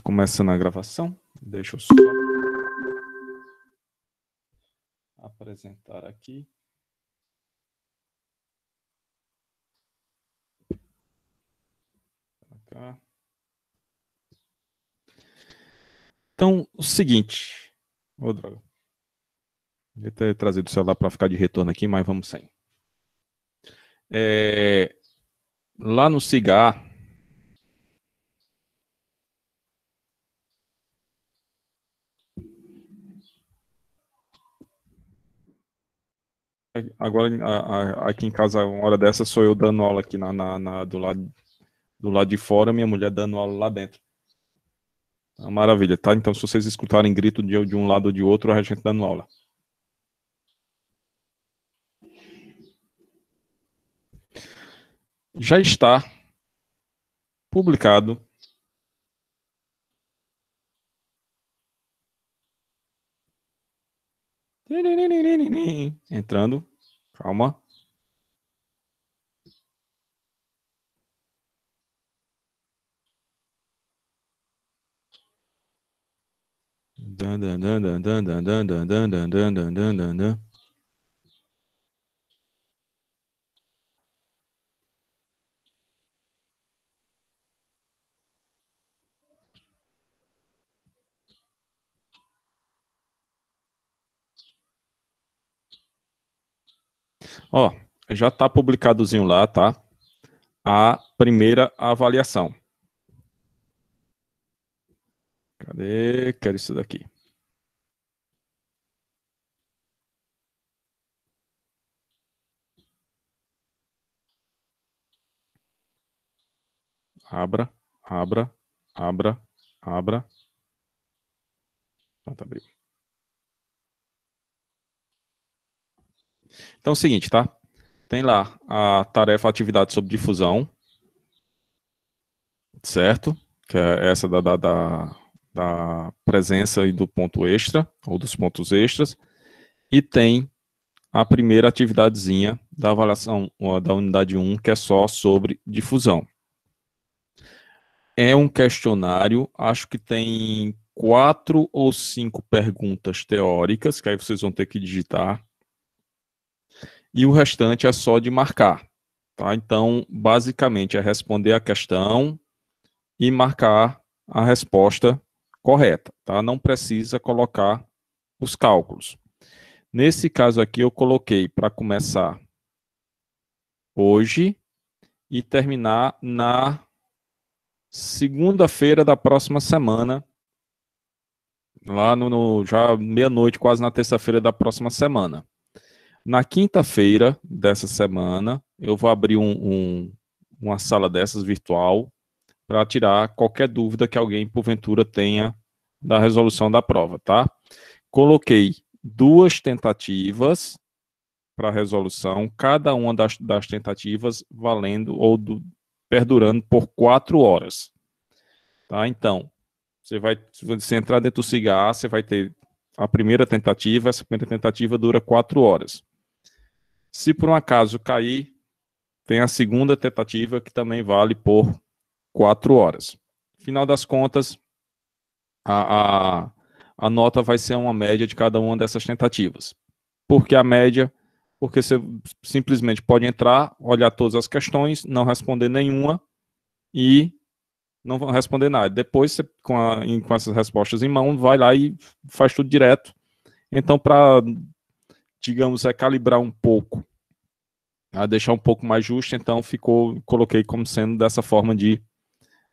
Começando a gravação. Deixa eu só apresentar aqui. Cá. Então, o seguinte. Ô, droga. Devia ter trazido o celular para ficar de retorno aqui, mas vamos sem. Lá no Cigar, agora aqui em casa, uma hora dessa, sou eu dando aula aqui do lado de fora, minha mulher dando aula lá dentro. É maravilha, tá? Então, se vocês escutarem grito de um lado ou de outro, a gente dando aula. Já está publicado entrando, calma. Ó, já está publicadozinho lá, tá? A primeira avaliação. Cadê? Quero isso daqui. Abra. Pronto, abriu. Então é o seguinte, tá? Tem lá a tarefa atividade sobre difusão, certo? Que é essa da presença e do ponto extra, ou dos pontos extras. E tem a primeira atividadezinha da avaliação da unidade 1, que é só sobre difusão. É um questionário, acho que tem 4 ou 5 perguntas teóricas, que aí vocês vão ter que digitar. E o restante é só de marcar. Tá? Então, basicamente, é responder a questão e marcar a resposta correta. Tá? Não precisa colocar os cálculos. Nesse caso aqui, eu coloquei para começar hoje e terminar na segunda-feira da próxima semana, lá já meia-noite, quase na terça-feira da próxima semana. Na quinta-feira dessa semana, eu vou abrir uma sala dessas virtual para tirar qualquer dúvida que alguém, porventura, tenha da resolução da prova, tá? Coloquei 2 tentativas para resolução, cada uma das tentativas valendo ou perdurando por 4 horas. Tá? Então, se você entrar dentro do Cigar, você vai ter a primeira tentativa, essa primeira tentativa dura 4 horas. Se por um acaso cair, tem a segunda tentativa, que também vale por 4 horas. Final das contas, a nota vai ser uma média de cada uma dessas tentativas. Por que a média? Porque você simplesmente pode entrar, olhar todas as questões, não responder nenhuma e não responder nada. Depois, você, com essas respostas em mão, vai lá e faz tudo direto. Então, para, digamos, calibrar um pouco, deixar um pouco mais justo, então coloquei como sendo dessa forma de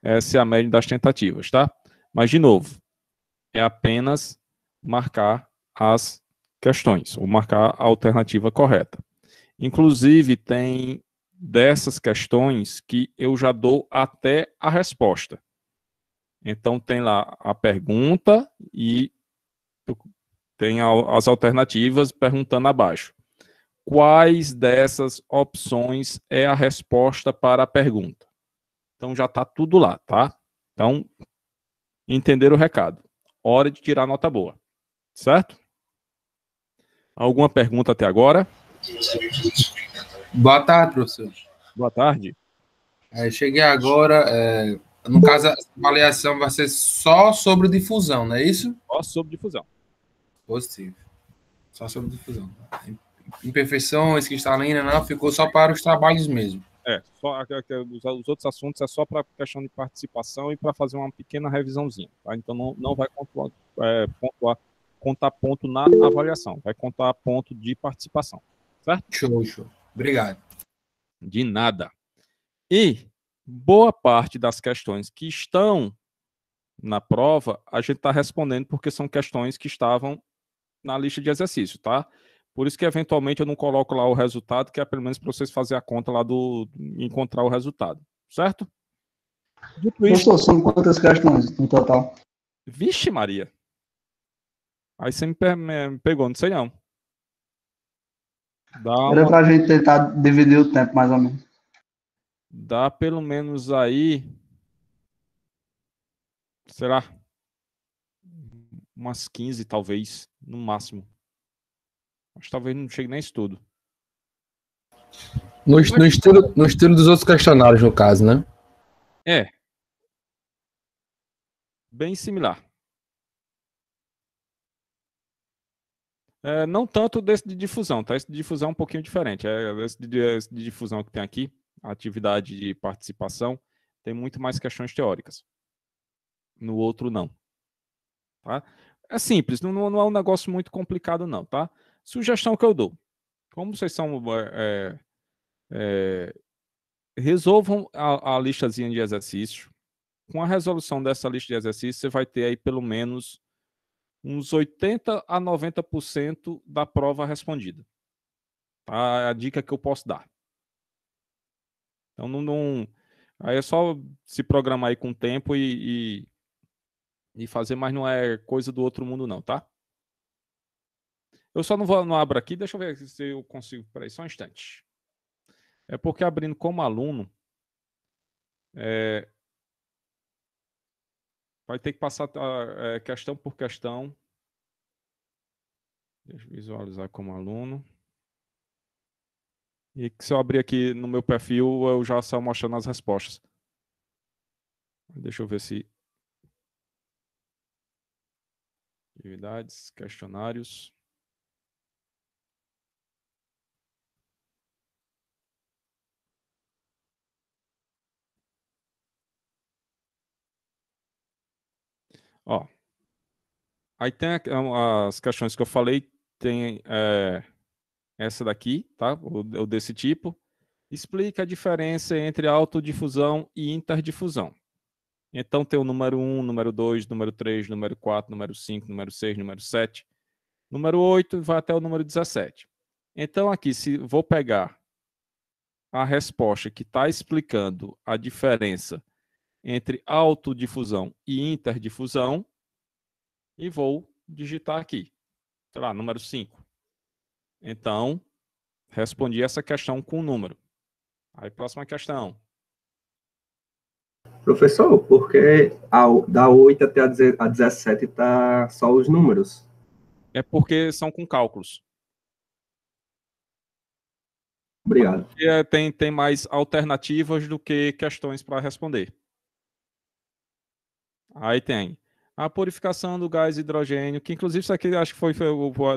essa é a média das tentativas, tá? Mas, de novo, é apenas marcar as questões, ou marcar a alternativa correta. Inclusive, tem dessas questões que eu já dou até a resposta. Então, tem lá a pergunta e tem as alternativas perguntando abaixo. Quais dessas opções é a resposta para a pergunta? Então, já está tudo lá, tá? Então, entenderam o recado. Hora de tirar nota boa. Certo? Alguma pergunta até agora? Boa tarde, professor. Boa tarde. Cheguei agora, No caso, a avaliação vai ser só sobre difusão, não é isso? Só sobre difusão. Positivo. Só sobre difusão. Imperfeições, cristalina, não, ficou só para os trabalhos mesmo. Os outros assuntos é só para questão de participação e para fazer uma pequena revisãozinha, tá? Então não vai contar ponto na avaliação, vai contar ponto de participação, certo? Show. Obrigado. De nada. E boa parte das questões que estão na prova, a gente está respondendo porque são questões que estavam na lista de exercício, tá? Por isso que, eventualmente, eu não coloco lá o resultado, que é pelo menos para vocês fazerem a conta lá encontrar o resultado, certo? Dito isso... Professor, são quantas questões no total? Vixe, Maria. Aí você me pegou, não sei não. Era pra gente tentar dividir o tempo, mais ou menos. Dá pelo menos aí... Será? Umas 15, talvez, no máximo. Acho que talvez não chegue nem isso tudo. No estilo dos outros questionários, no caso, né? É. Bem similar. Não tanto desse de difusão, tá? Esse de difusão é um pouquinho diferente. Esse de difusão que tem aqui, a atividade de participação, tem muito mais questões teóricas. No outro, não. Tá? É simples, não é um negócio muito complicado, não, tá? Sugestão que eu dou. Como vocês são... resolvam a listazinha de exercícios. Com a resolução dessa lista de exercícios, você vai ter aí pelo menos uns 80% a 90% da prova respondida. Tá? É a dica que eu posso dar. Então, aí é só se programar aí com o tempo e fazer, mas não é coisa do outro mundo não, tá? Eu só não abro aqui, deixa eu ver se eu consigo. Peraí, só um instante. É porque abrindo como aluno, vai ter que passar questão por questão. Deixa eu visualizar como aluno. E que se eu abrir aqui no meu perfil, eu já saio mostrando as respostas. Deixa eu ver se... Atividades, questionários. Ó. Aí tem as questões que eu falei, tem essa daqui, tá? O desse tipo. Explica a diferença entre autodifusão e interdifusão. Então tem o número 1, número 2, número 3, número 4, número 5, número 6, número 7, número 8 vai até o número 17. Então aqui, se vou pegar a resposta que está explicando a diferença entre autodifusão e interdifusão e vou digitar aqui, sei lá, número 5. Então, respondi essa questão com o número. Aí, próxima questão. Professor, por que da 8 até a 17 tá só os números? É porque são com cálculos. Obrigado. Tem mais alternativas do que questões para responder. Aí tem a purificação do gás hidrogênio, que inclusive isso aqui acho que foi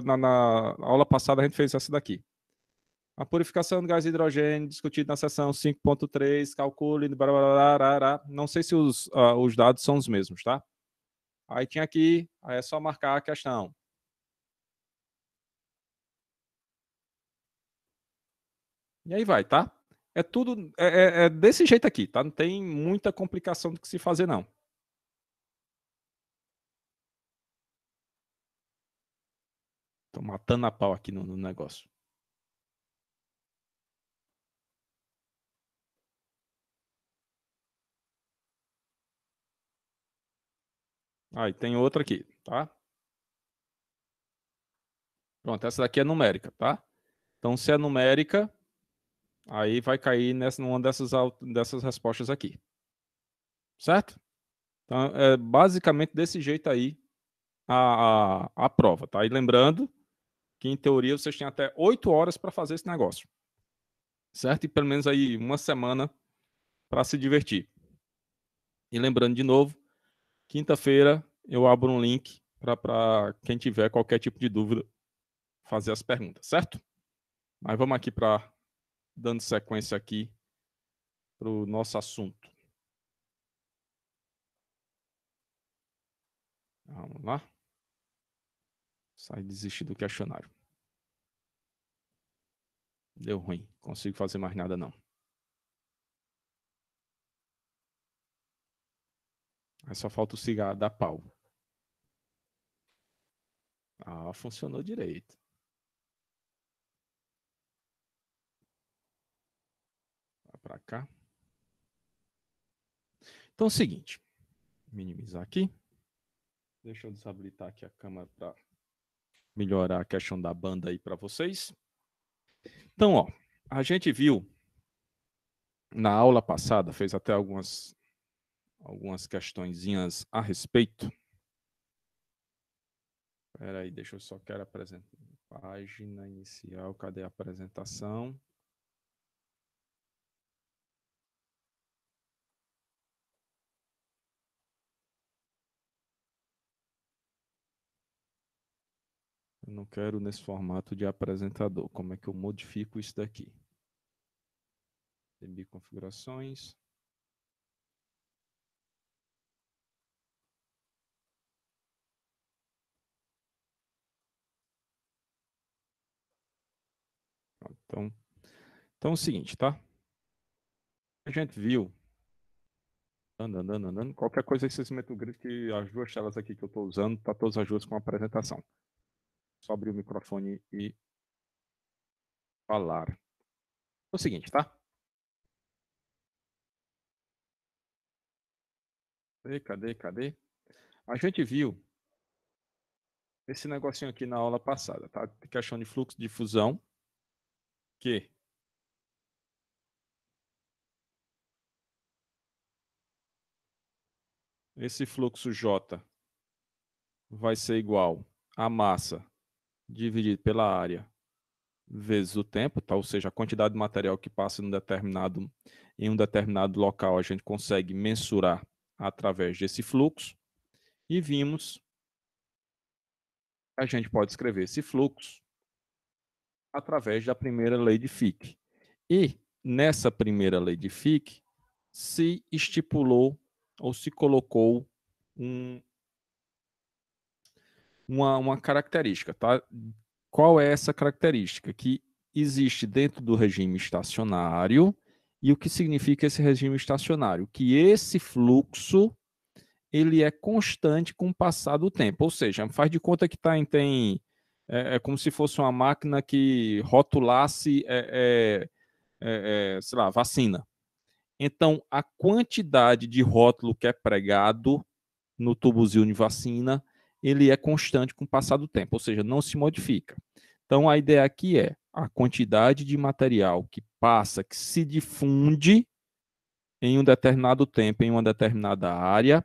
na aula passada a gente fez essa daqui. A purificação do gás hidrogênio, discutido na seção 5.3, calcule, blá, blá, blá, blá, blá. Não sei se os dados são os mesmos, tá? Aí tinha aqui, aí é só marcar a questão. E aí vai, tá? É tudo, é desse jeito aqui, tá? Não tem muita complicação do que se fazer, não. Tô matando a pau aqui no negócio. Aí tem outra aqui, tá? Pronto, essa daqui é numérica, tá? Então, se é numérica, aí vai cair numa dessas respostas aqui. Certo? Então, é basicamente desse jeito aí a prova, tá? E lembrando que, em teoria, vocês têm até 8 horas para fazer esse negócio. Certo? E pelo menos aí uma semana para se divertir. E lembrando de novo, quinta-feira eu abro um link para quem tiver qualquer tipo de dúvida fazer as perguntas, certo? Mas vamos aqui para dando sequência aqui para o nosso assunto. Vamos lá. Sai desistir do questionário. Deu ruim. Consigo fazer mais nada não. Aí só falta o cigarro da pau. Ah, funcionou direito. Vai para cá. Então é o seguinte. Minimizar aqui. Deixa eu desabilitar aqui a câmera para melhorar a questão da banda aí para vocês. Então, ó, a gente viu na aula passada, fez até algumas questõezinhas a respeito. Espera aí, deixa eu só quero apresentar. Página inicial, cadê a apresentação? Eu não quero nesse formato de apresentador. Como é que eu modifico isso daqui? DB configurações. Então é o seguinte, tá? A gente viu, andando, qualquer coisa que vocês metam o grito que as duas telas aqui que eu estou usando, tá todas as duas com a apresentação. Só abrir o microfone e falar. É o seguinte, tá? Cadê? A gente viu esse negocinho aqui na aula passada, tá? Questão de fluxo de difusão, que esse fluxo J vai ser igual a massa dividido pela área vezes o tempo, tá? Ou seja, a quantidade de material que passa em um determinado local a gente consegue mensurar através desse fluxo. E vimos que a gente pode escrever esse fluxo através da primeira lei de Fick. E nessa primeira lei de Fick se estipulou ou se colocou uma característica, tá? Qual é essa característica? Que existe dentro do regime estacionário. E o que significa esse regime estacionário? Que esse fluxo ele é constante com o passar do tempo. Ou seja, faz de conta que é como se fosse uma máquina que rotulasse sei lá, vacina. Então, a quantidade de rótulo que é pregado no tubozinho de vacina, ele é constante com o passar do tempo, ou seja, não se modifica. Então, a ideia aqui é a quantidade de material que passa, que se difunde em um determinado tempo, em uma determinada área,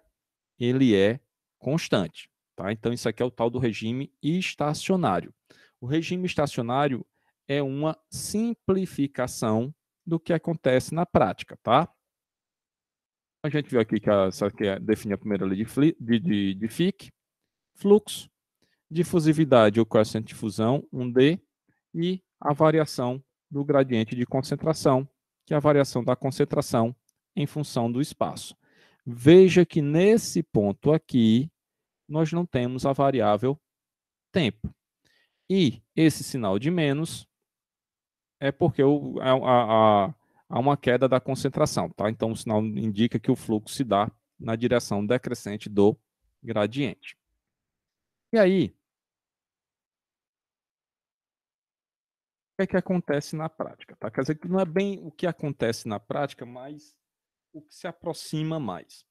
ele é constante. Tá? Então, isso aqui é o tal do regime estacionário. O regime estacionário é uma simplificação do que acontece na prática, tá? A gente viu aqui que essa aqui define a primeira lei de Fick, fluxo, difusividade ou coeficiente de difusão, 1D, e a variação do gradiente de concentração, que é a variação da concentração em função do espaço. Veja que nesse ponto aqui, nós não temos a variável tempo. E esse sinal de menos é porque há uma queda da concentração, tá? Então, o sinal indica que o fluxo se dá na direção decrescente do gradiente. E aí, o que acontece na prática? Tá? Quer dizer que não é bem o que acontece na prática, mas o que se aproxima mais.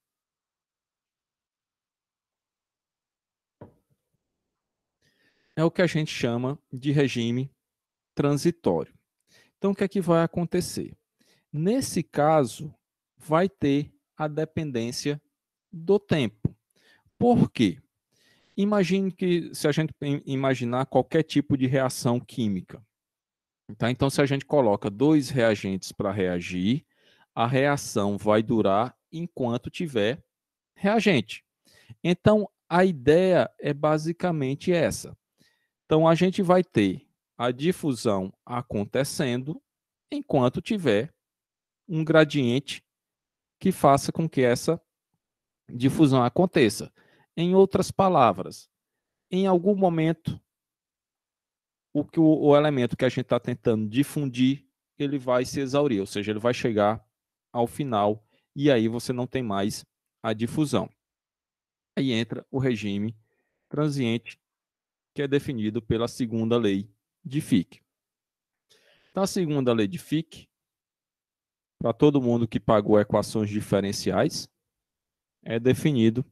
É o que a gente chama de regime transitório. Então, o que é que vai acontecer? Nesse caso, vai ter a dependência do tempo. Por quê? Imagine que, se a gente imaginar qualquer tipo de reação química. Tá? Então, se a gente coloca dois reagentes para reagir, a reação vai durar enquanto tiver reagente. Então, a ideia é basicamente essa. Então, a gente vai ter a difusão acontecendo enquanto tiver um gradiente que faça com que essa difusão aconteça. Em outras palavras, em algum momento, o elemento que a gente está tentando difundir, ele vai se exaurir, ou seja, ele vai chegar ao final e aí você não tem mais a difusão. Aí entra o regime transiente, que é definido pela segunda lei de Fick. Então, a segunda lei de Fick, para todo mundo que pagou equações diferenciais, é definido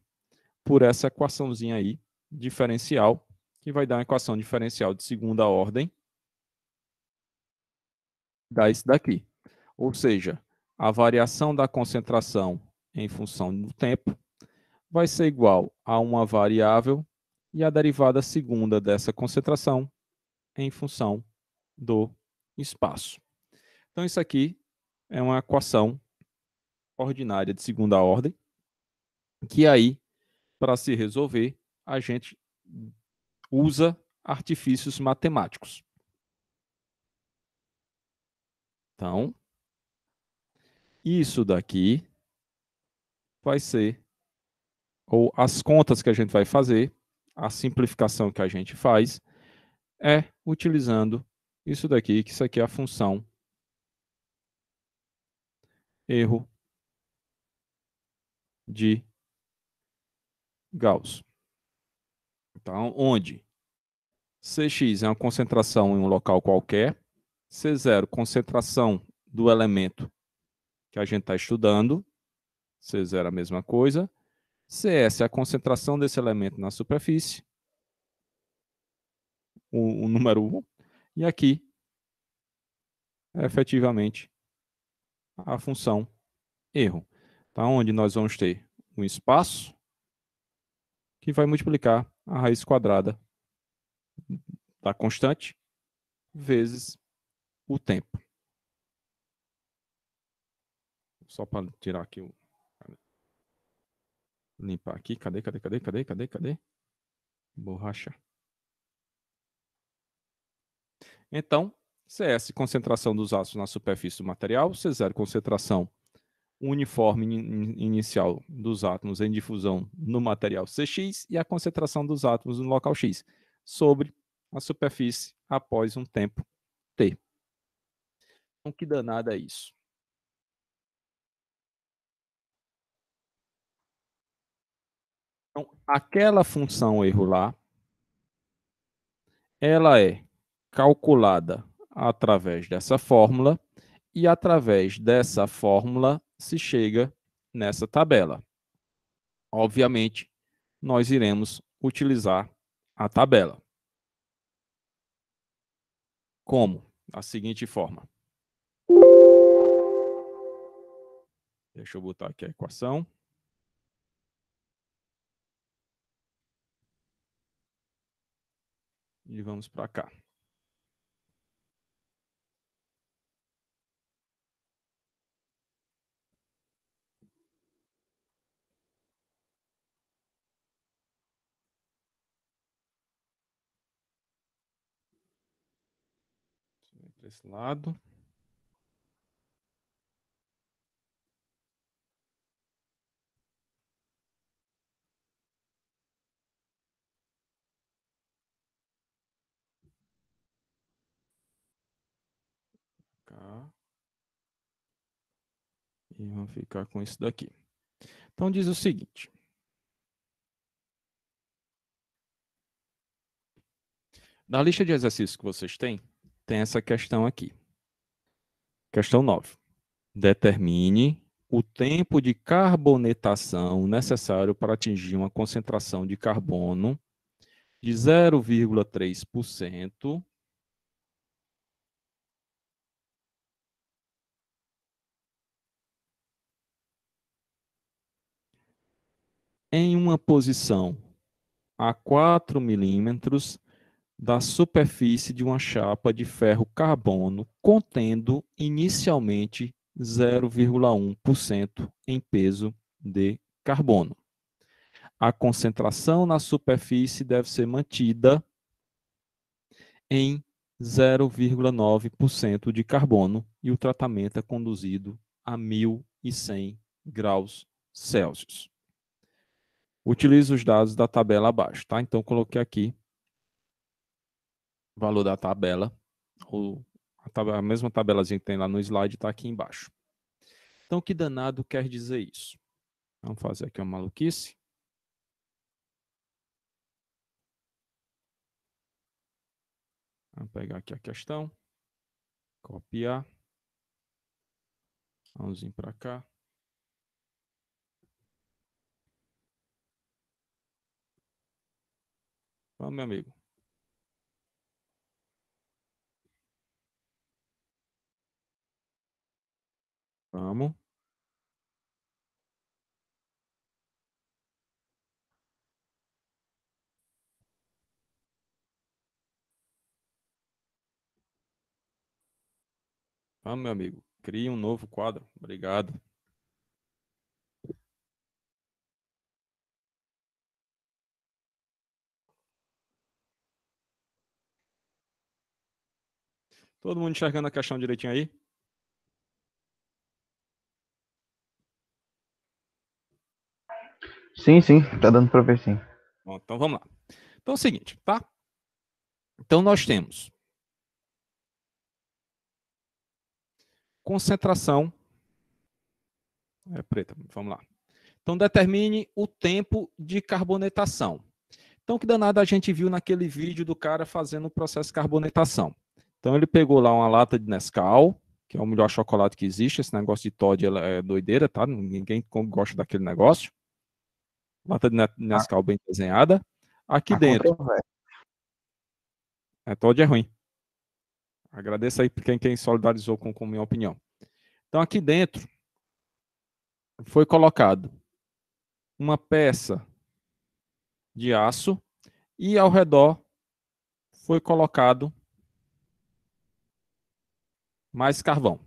por essa equaçãozinha aí, diferencial, que vai dar uma equação diferencial de segunda ordem, dá isso daqui. Ou seja, a variação da concentração em função do tempo vai ser igual a uma variável e a derivada segunda dessa concentração em função do espaço. Então, isso aqui é uma equação ordinária de segunda ordem, que aí, para se resolver, a gente usa artifícios matemáticos. Então, isso daqui vai ser, ou as contas que a gente vai fazer, a simplificação que a gente faz, é utilizando isso daqui, que isso aqui é a função erro de Gauss. Então, onde Cx é uma concentração em um local qualquer, C0, concentração do elemento que a gente está estudando, C0 é a mesma coisa, Cs é a concentração desse elemento na superfície, o número 1, e aqui é efetivamente a função erro. Então, onde nós vamos ter um espaço que vai multiplicar a raiz quadrada da constante vezes o tempo. Só para tirar aqui o... Limpar aqui. Cadê? Borracha. Então, CS, concentração dos átomos na superfície do material. C0, concentração uniforme inicial dos átomos em difusão no material Cx. E a concentração dos átomos no local X sobre a superfície após um tempo T. Então, que danada é isso? Então, aquela função erro lá, ela é calculada através dessa fórmula e através dessa fórmula se chega nessa tabela. Obviamente, nós iremos utilizar a tabela. Como? Da seguinte forma. Deixa eu botar aqui a equação. E vamos para cá. Para esse lado. Cá. E vamos ficar com isso daqui. Então, diz o seguinte. Na lista de exercícios que vocês têm, tem essa questão aqui. Questão 9. Determine o tempo de carbonetação necessário para atingir uma concentração de carbono de 0,3% em uma posição a 4 milímetros da superfície de uma chapa de ferro carbono contendo inicialmente 0,1% em peso de carbono. a concentração na superfície deve ser mantida em 0,9% de carbono e o tratamento é conduzido a 1.100 graus Celsius. Utilizo os dados da tabela abaixo, tá? Então, coloquei aqui o valor da tabela, a mesma tabelazinha que tem lá no slide está aqui embaixo. Então, que danado quer dizer isso? Vamos fazer aqui uma maluquice. Vamos pegar aqui a questão, copiar, vamos vir para cá. Vamos, meu amigo. Vamos. Vamos, meu amigo. Crie um novo quadro. Obrigado. Todo mundo enxergando a questão direitinho aí? Sim, sim, tá dando para ver sim. Bom, então vamos lá. Então é o seguinte, tá? Então nós temos concentração. É preta, vamos lá. Então determine o tempo de carbonetação. Então que danado a gente viu naquele vídeo do cara fazendo o processo de carbonetação. Então ele pegou lá uma lata de Nescau, que é o melhor chocolate que existe. Esse negócio de Toddy é doideira, tá? Ninguém gosta daquele negócio. Lata de Nescau bem desenhada. Aqui dentro. Toddy é ruim. Agradeço aí quem solidarizou com minha opinião. Então aqui dentro foi colocado uma peça de aço e ao redor foi colocado mais carvão.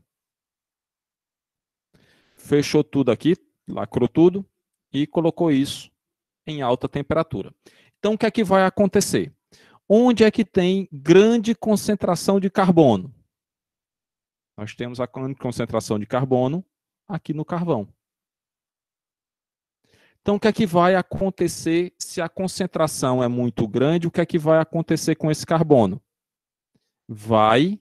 Fechou tudo aqui, lacrou tudo e colocou isso em alta temperatura. Então, o que é que vai acontecer? Onde é que tem grande concentração de carbono? Nós temos a concentração de carbono aqui no carvão. Então, o que é que vai acontecer se a concentração é muito grande? O que é que vai acontecer com esse carbono? Vai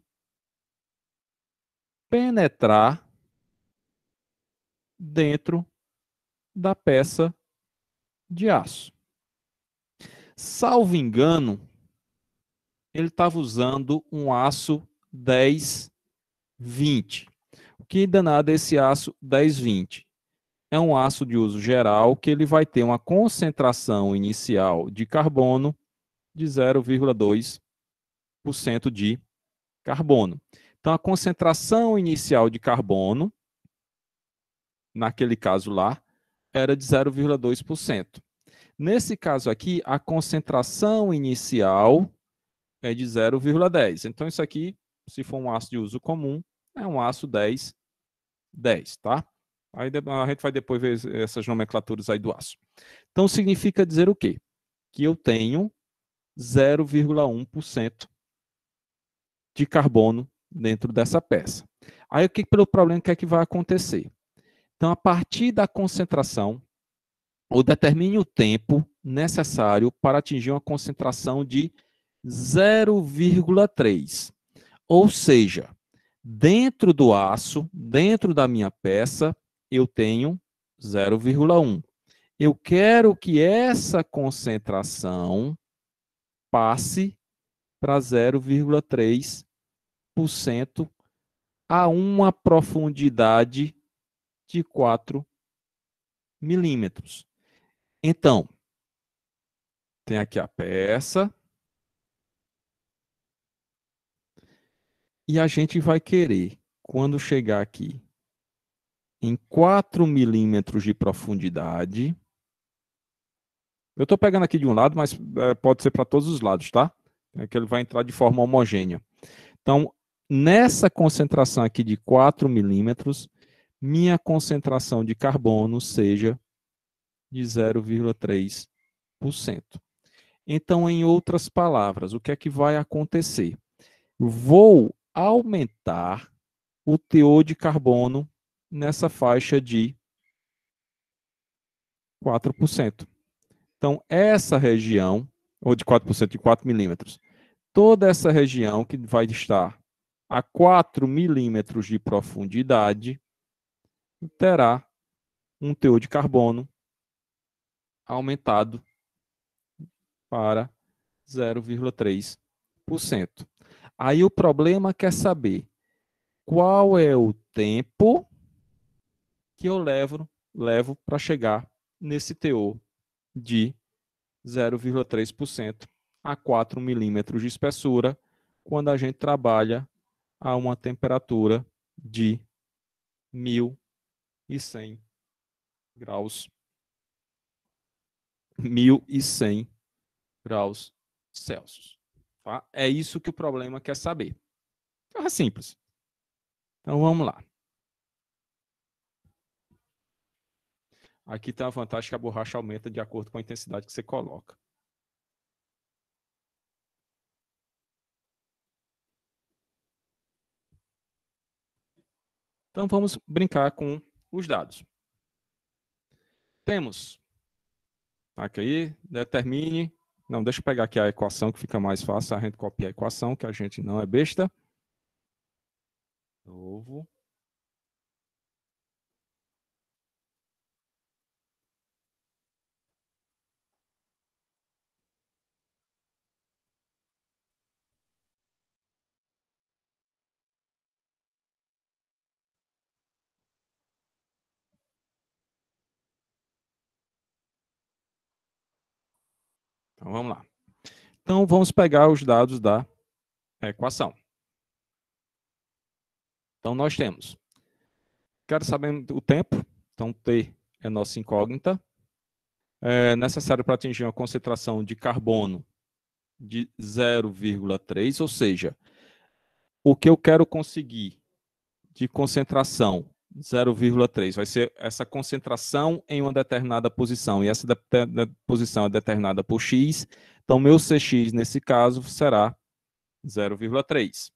penetrar dentro da peça de aço. Salvo engano, ele estava usando um aço 1020. O que danado é esse aço 1020? É um aço de uso geral que ele vai ter uma concentração inicial de carbono de 0,2% de carbono. Então, a concentração inicial de carbono, naquele caso lá, era de 0,2%. Nesse caso aqui, a concentração inicial é de 0,10. Então, isso aqui, se for um aço de uso comum, é um aço 10, tá? Aí a gente vai depois ver essas nomenclaturas aí do aço. Então, significa dizer o quê? Que eu tenho 0,1% de carbono dentro dessa peça. Aí, pelo problema, o que é que vai acontecer? Então, a partir da concentração, ou determine o tempo necessário para atingir uma concentração de 0,3. Ou seja, dentro do aço, dentro da minha peça, eu tenho 0,1. Eu quero que essa concentração passe para 0,3% a uma profundidade de 4 milímetros. Então, tem aqui a peça. E a gente vai querer, quando chegar aqui, em 4 milímetros de profundidade. Eu estou pegando aqui de um lado, mas pode ser para todos os lados, tá? É que ele vai entrar de forma homogênea. Então, nessa concentração aqui de 4 milímetros, minha concentração de carbono seja de 0,3%. Então, em outras palavras, o que é que vai acontecer? Vou aumentar o teor de carbono nessa faixa de 4%. Então, essa região, ou de 4%, de 4 milímetros, toda essa região que vai estar a 4 milímetros de profundidade terá um teor de carbono aumentado para 0,3%. Aí o problema quer saber qual é o tempo que eu levo para chegar nesse teor de 0,3% a 4 milímetros de espessura, quando a gente trabalha a uma temperatura de 1.100 graus. 1.100 graus Celsius. Tá? É isso que o problema quer saber. É simples. Então vamos lá. Aqui tem a vantagem que a borracha aumenta de acordo com a intensidade que você coloca. Então vamos brincar com os dados. Temos aqui, determine. Não, deixa eu pegar aqui a equação que fica mais fácil. A gente copia a equação, que a gente não é besta. Novo. Então vamos lá. Então vamos pegar os dados da equação. Então nós temos. Quero saber o tempo. Então T é nossa incógnita. É necessário para atingir uma concentração de carbono de 0,3, ou seja, o que eu quero conseguir de concentração 0,3 vai ser essa concentração em uma determinada posição, e essa posição é determinada por x, então meu Cx nesse caso será 0,3.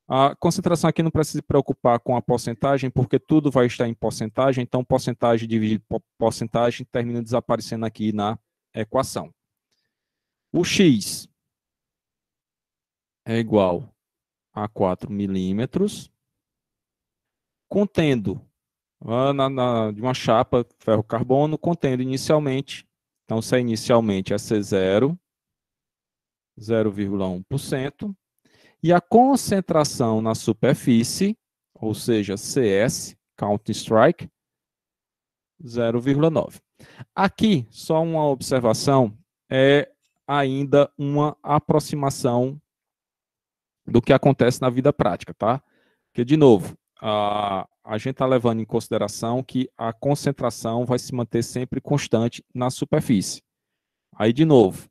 A concentração aqui não precisa se preocupar com a porcentagem, porque tudo vai estar em porcentagem, então porcentagem dividido por porcentagem termina desaparecendo aqui na equação. O x é igual a 4 milímetros, contendo de uma chapa ferro-carbono, contendo inicialmente, então se é inicialmente é C0, 0,1%, e a concentração na superfície, ou seja, CS, Counter Strike, 0,9. Aqui, só uma observação, é ainda uma aproximação do que acontece na vida prática, tá? Porque, de novo, a gente está levando em consideração que a concentração vai se manter sempre constante na superfície. Aí, de novo,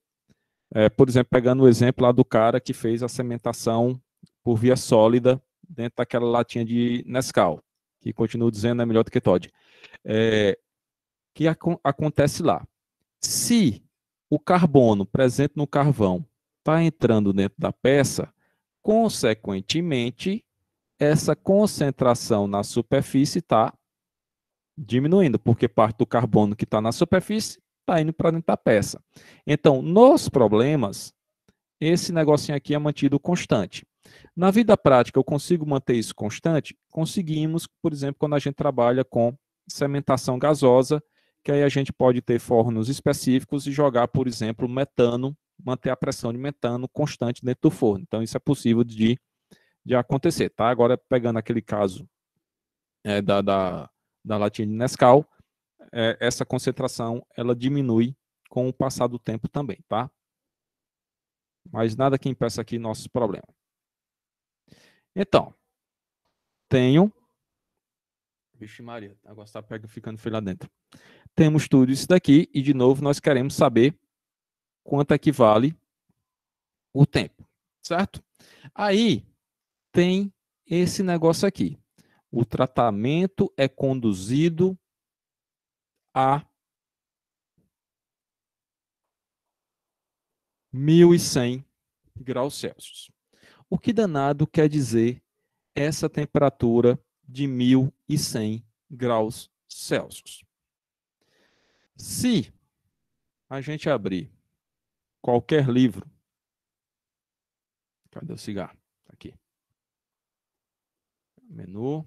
por exemplo, pegando o exemplo lá do cara que fez a cementação por via sólida dentro daquela latinha de Nescau, que continuo dizendo é melhor do que Toddy. Que acontece lá? Se o carbono presente no carvão está entrando dentro da peça, consequentemente, essa concentração na superfície está diminuindo, porque parte do carbono que está na superfície está indo para dentro da peça. Então, nos problemas, esse negocinho aqui é mantido constante. Na vida prática, eu consigo manter isso constante? Conseguimos, por exemplo, quando a gente trabalha com cementação gasosa, que aí a gente pode ter fornos específicos e jogar, por exemplo, metano, manter a pressão de metano constante dentro do forno. Então, isso é possível de acontecer, tá? Agora, pegando aquele caso da latinha de Nescau, essa concentração, ela diminui com o passar do tempo também, tá? Mas nada que impeça aqui nossos problemas. Então, tenho... Vixe Maria, o negócio está ficando feio lá dentro. Temos tudo isso daqui e, de novo, nós queremos saber quanto equivale o tempo, certo? Aí, tem esse negócio aqui. O tratamento é conduzido a 1.100 graus Celsius. O que danado quer dizer essa temperatura de 1.100 graus Celsius? Se a gente abrir qualquer livro, cadê o cigarro? Aqui. Menu,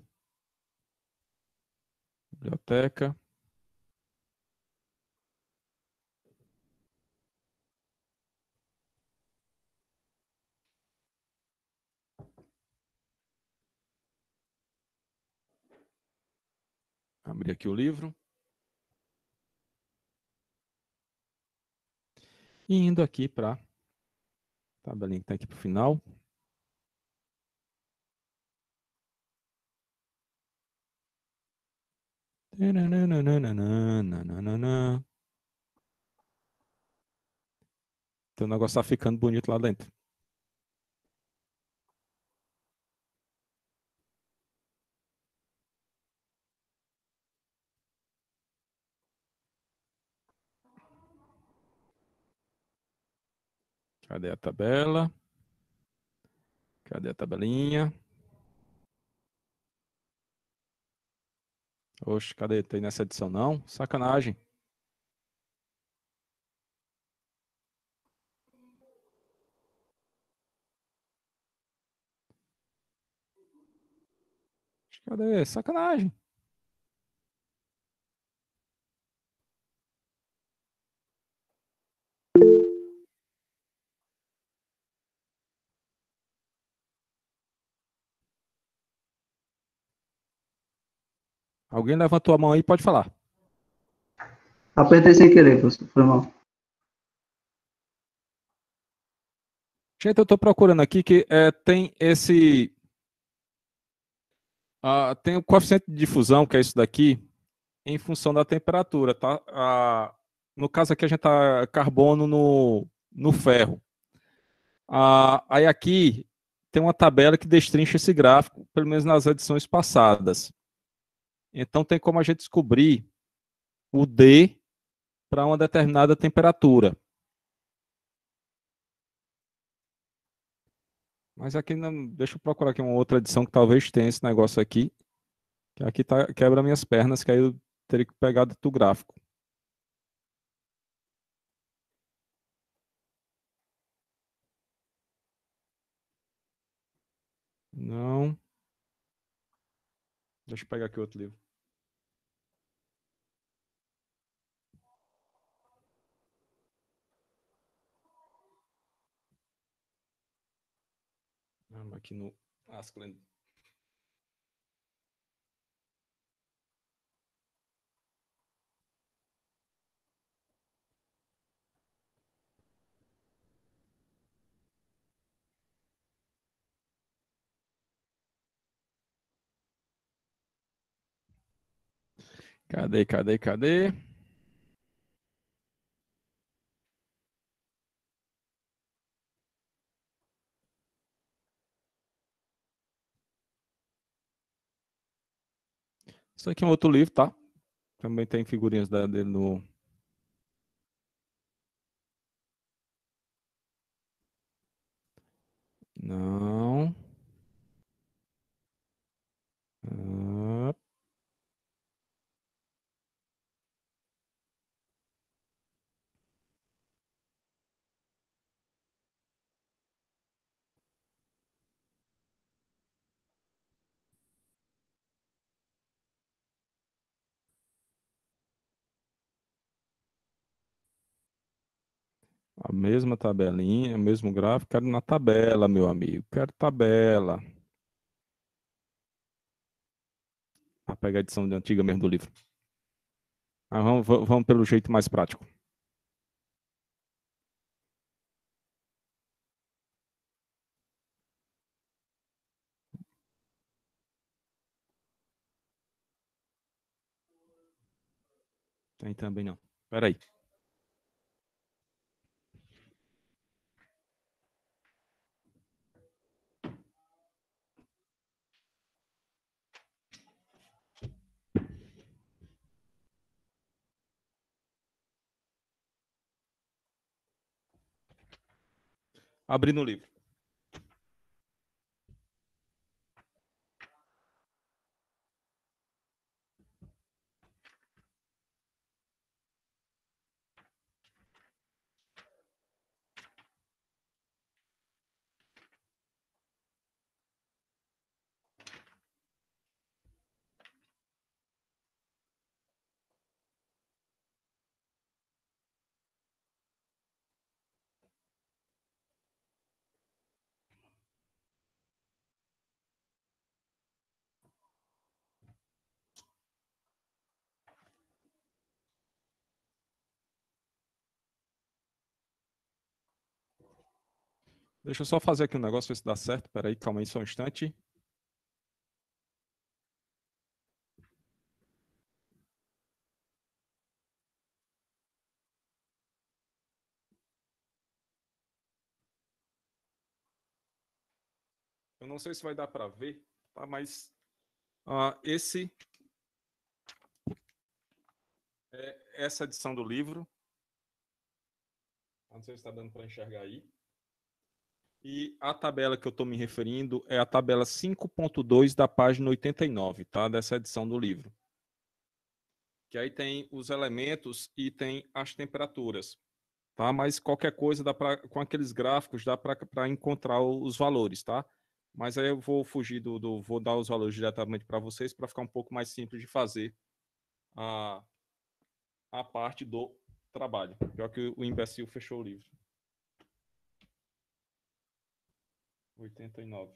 biblioteca. Abrir aqui o livro. E indo aqui para a tabelinha que está aqui para o final. Então o negócio está ficando bonito lá dentro. Cadê a tabela? Cadê a tabelinha? Oxe, cadê? Tem nessa edição não? Sacanagem. Cadê? Sacanagem. Alguém levantou a mão aí, pode falar. Apertei sem querer, professor. Foi mal. Gente, eu estou procurando aqui que tem esse... tem o coeficiente de difusão, que é isso daqui, em função da temperatura, tá? No caso aqui a gente tá carbono no ferro. Aí aqui tem uma tabela que destrincha esse gráfico, pelo menos nas edições passadas. Então tem como a gente descobrir o D para uma determinada temperatura. Mas aqui, não, deixa eu procurar aqui uma outra edição que talvez tenha esse negócio aqui. Que aqui quebra minhas pernas, que aí eu teria que pegar do gráfico. Não. Deixa eu pegar aqui outro livro. Aqui no Askland. Cadê? Isso aqui é um outro livro, tá? Também tem figurinhas dele no... Não. Ah, a mesma tabelinha, o mesmo gráfico. Quero na tabela, meu amigo. Quero tabela. Vou pegar a edição antiga mesmo do livro. Vamos pelo jeito mais prático. Tem também não. Espera aí. Abrindo o livro. Deixa eu só fazer aqui um negócio, ver se dá certo. Peraí, calma aí só um instante. Eu não sei se vai dar para ver, tá? Mas essa edição do livro. Não sei se está dando para enxergar aí. E a tabela que eu estou me referindo é a tabela 5.2 da página 89, tá? Dessa edição do livro. Que aí tem os elementos e tem as temperaturas, tá? Mas qualquer coisa com aqueles gráficos dá para encontrar os valores, tá? Mas aí eu vou fugir vou dar os valores diretamente para vocês para ficar um pouco mais simples de fazer a parte do trabalho. Pior que o imbecil fechou o livro. 89.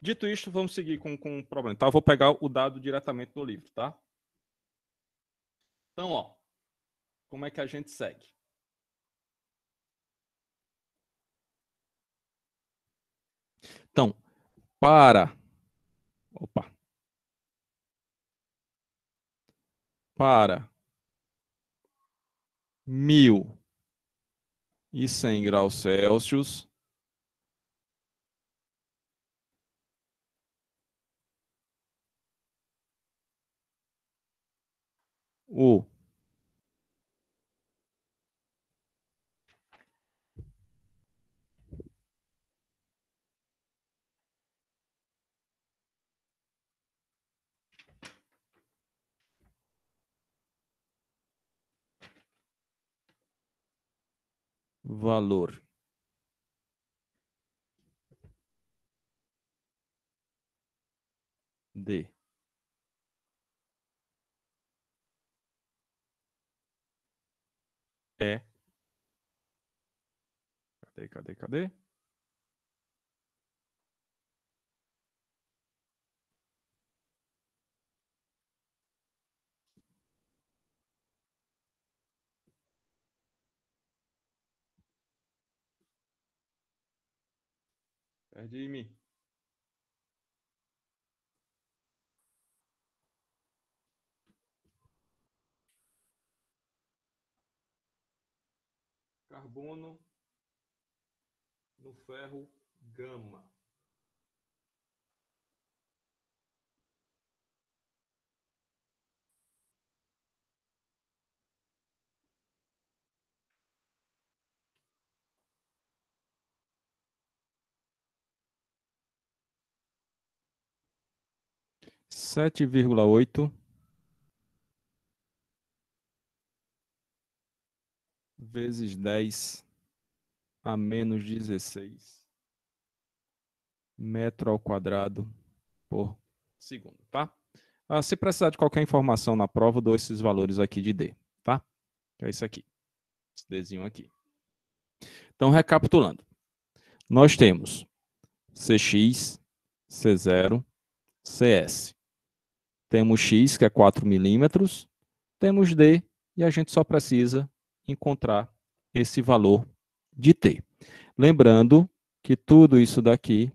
Dito isto, vamos seguir com o problema. Tá? Eu vou pegar o dado diretamente do livro, tá? Então, ó, como é que a gente segue? Então, para 1.100 graus Celsius, o valor de é. Cadê? Perdi em mim. Carbono no ferro gama. Sete vírgula oito vezes 10 a menos 16 metro ao quadrado por segundo, tá? Se precisar de qualquer informação na prova, eu dou esses valores aqui de D, tá? É isso aqui, esse Dzinho aqui. Então, recapitulando, nós temos Cx, C0, Cs. Temos X, que é 4 milímetros, temos D, e a gente só precisa encontrar esse valor de T. Lembrando que tudo isso daqui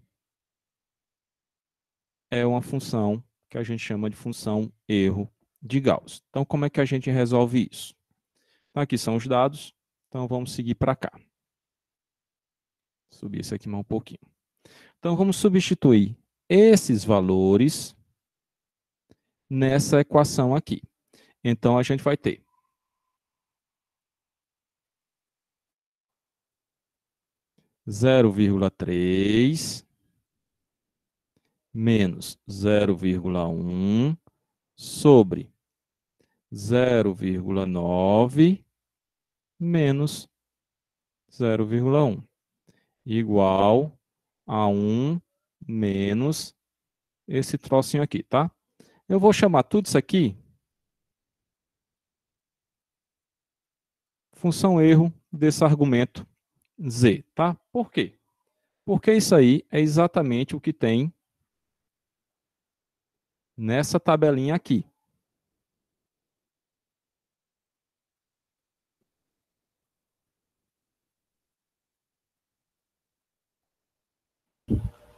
é uma função que a gente chama de função erro de Gauss. Então, como é que a gente resolve isso? Então, aqui são os dados, então vamos seguir para cá. Subir isso aqui mais um pouquinho. Então, vamos substituir esses valores nessa equação aqui. Então, a gente vai ter 0,3 menos 0,1 sobre 0,9 menos 0,1 igual a 1 menos esse trocinho aqui, tá? Eu vou chamar tudo isso aqui função erro desse argumento z, tá? Por quê? Porque isso aí é exatamente o que tem nessa tabelinha aqui.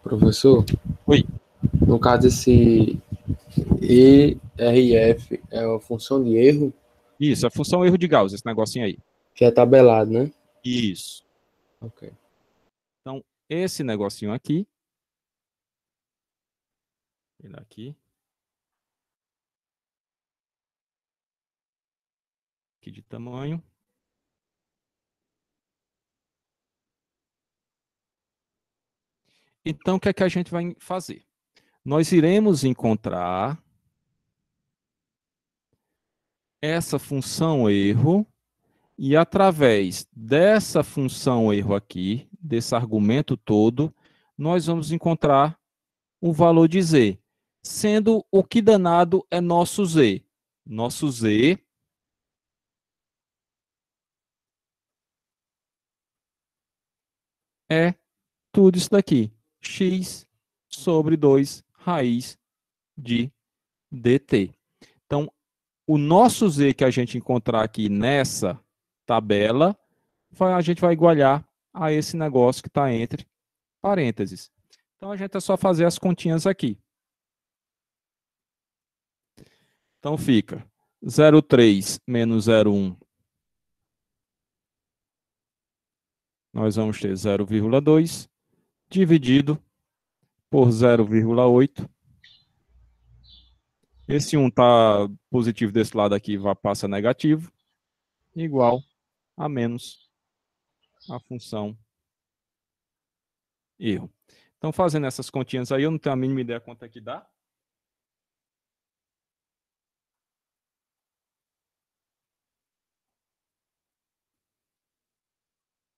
Professor, Oi. no caso esse ERF é uma função de erro Isso, a função erro de Gauss, esse negocinho aí. que é tabelado, né? Isso. Ok. Então, esse negocinho aqui, ele aqui de tamanho. Então, o que é que a gente vai fazer? Nós iremos encontrar essa função erro e através dessa função erro aqui, desse argumento todo, nós vamos encontrar o valor de z, sendo o que danado é nosso z. Nosso z é tudo isso daqui, x sobre 2 raiz de dt. Então, o nosso z que a gente encontrar aqui nessa tabela, a gente vai igualar a esse negócio que está entre parênteses. Então, a gente é só fazer as continhas aqui. Então, fica 0,3 menos 0,1. Nós vamos ter 0,2 dividido por 0,8. Esse 1 está positivo desse lado aqui, passa negativo, igual a menos a função erro. Então, fazendo essas continhas aí, eu não tenho a mínima ideia quanto é que dá.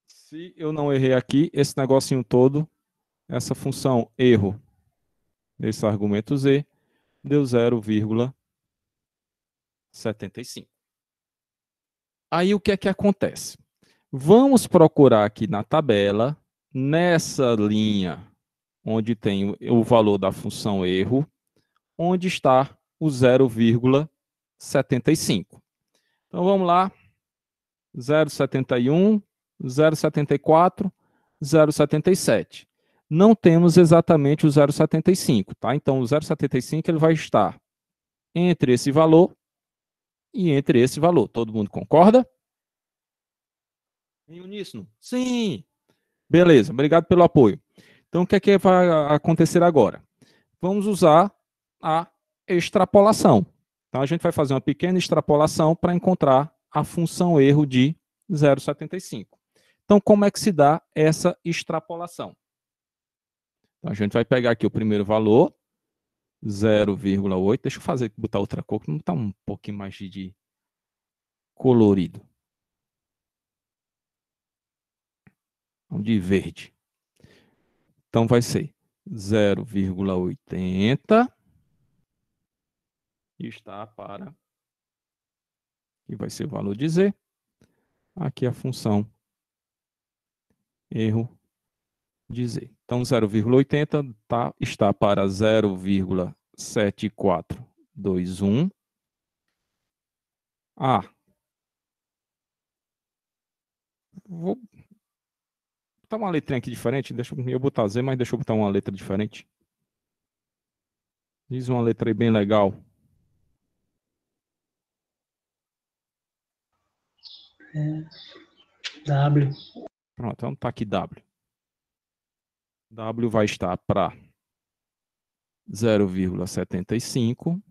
Se eu não errei aqui, esse negocinho todo, essa função erro desse argumento z, deu 0,75. Aí o que é que acontece? Vamos procurar aqui na tabela, nessa linha onde tem o valor da função erro, onde está o 0,75. Então vamos lá, 0,71, 0,74, 0,77. Não temos exatamente o 0,75, tá? Então o 0,75 ele vai estar entre esse valor e entre esse valor. Todo mundo concorda? Em uníssono? Sim! Beleza, obrigado pelo apoio. Então, o que é que vai acontecer agora? Vamos usar a extrapolação. Então, a gente vai fazer uma pequena extrapolação para encontrar a função erro de 0,75. Então, como é que se dá essa extrapolação? Então, a gente vai pegar aqui o primeiro valor, 0,8. Deixa eu botar outra cor, que não está um pouquinho mais de colorido. De verde. Então, vai ser 0,80 está para, que vai ser o valor de z. Aqui a função erro de z. Então, 0,80 está para 0,7421. Vou botar uma letrinha aqui diferente. Deixa eu botar z, mas deixa eu botar uma letra diferente. Diz uma letra aí bem legal. W. Pronto, então tá aqui W. W vai estar para 0,75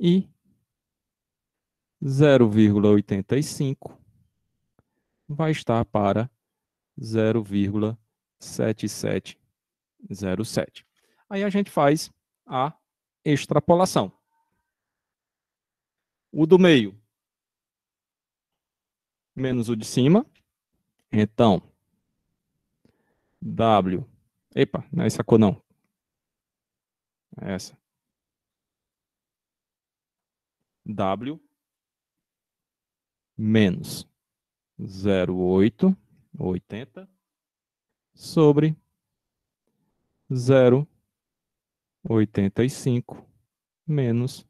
e 0,85 vai estar para 0,7707. Aí a gente faz a extrapolação. O do meio menos o de cima. Então, W. Epa, não é essa cor não. É essa. W menos 0,880 sobre 0,85 menos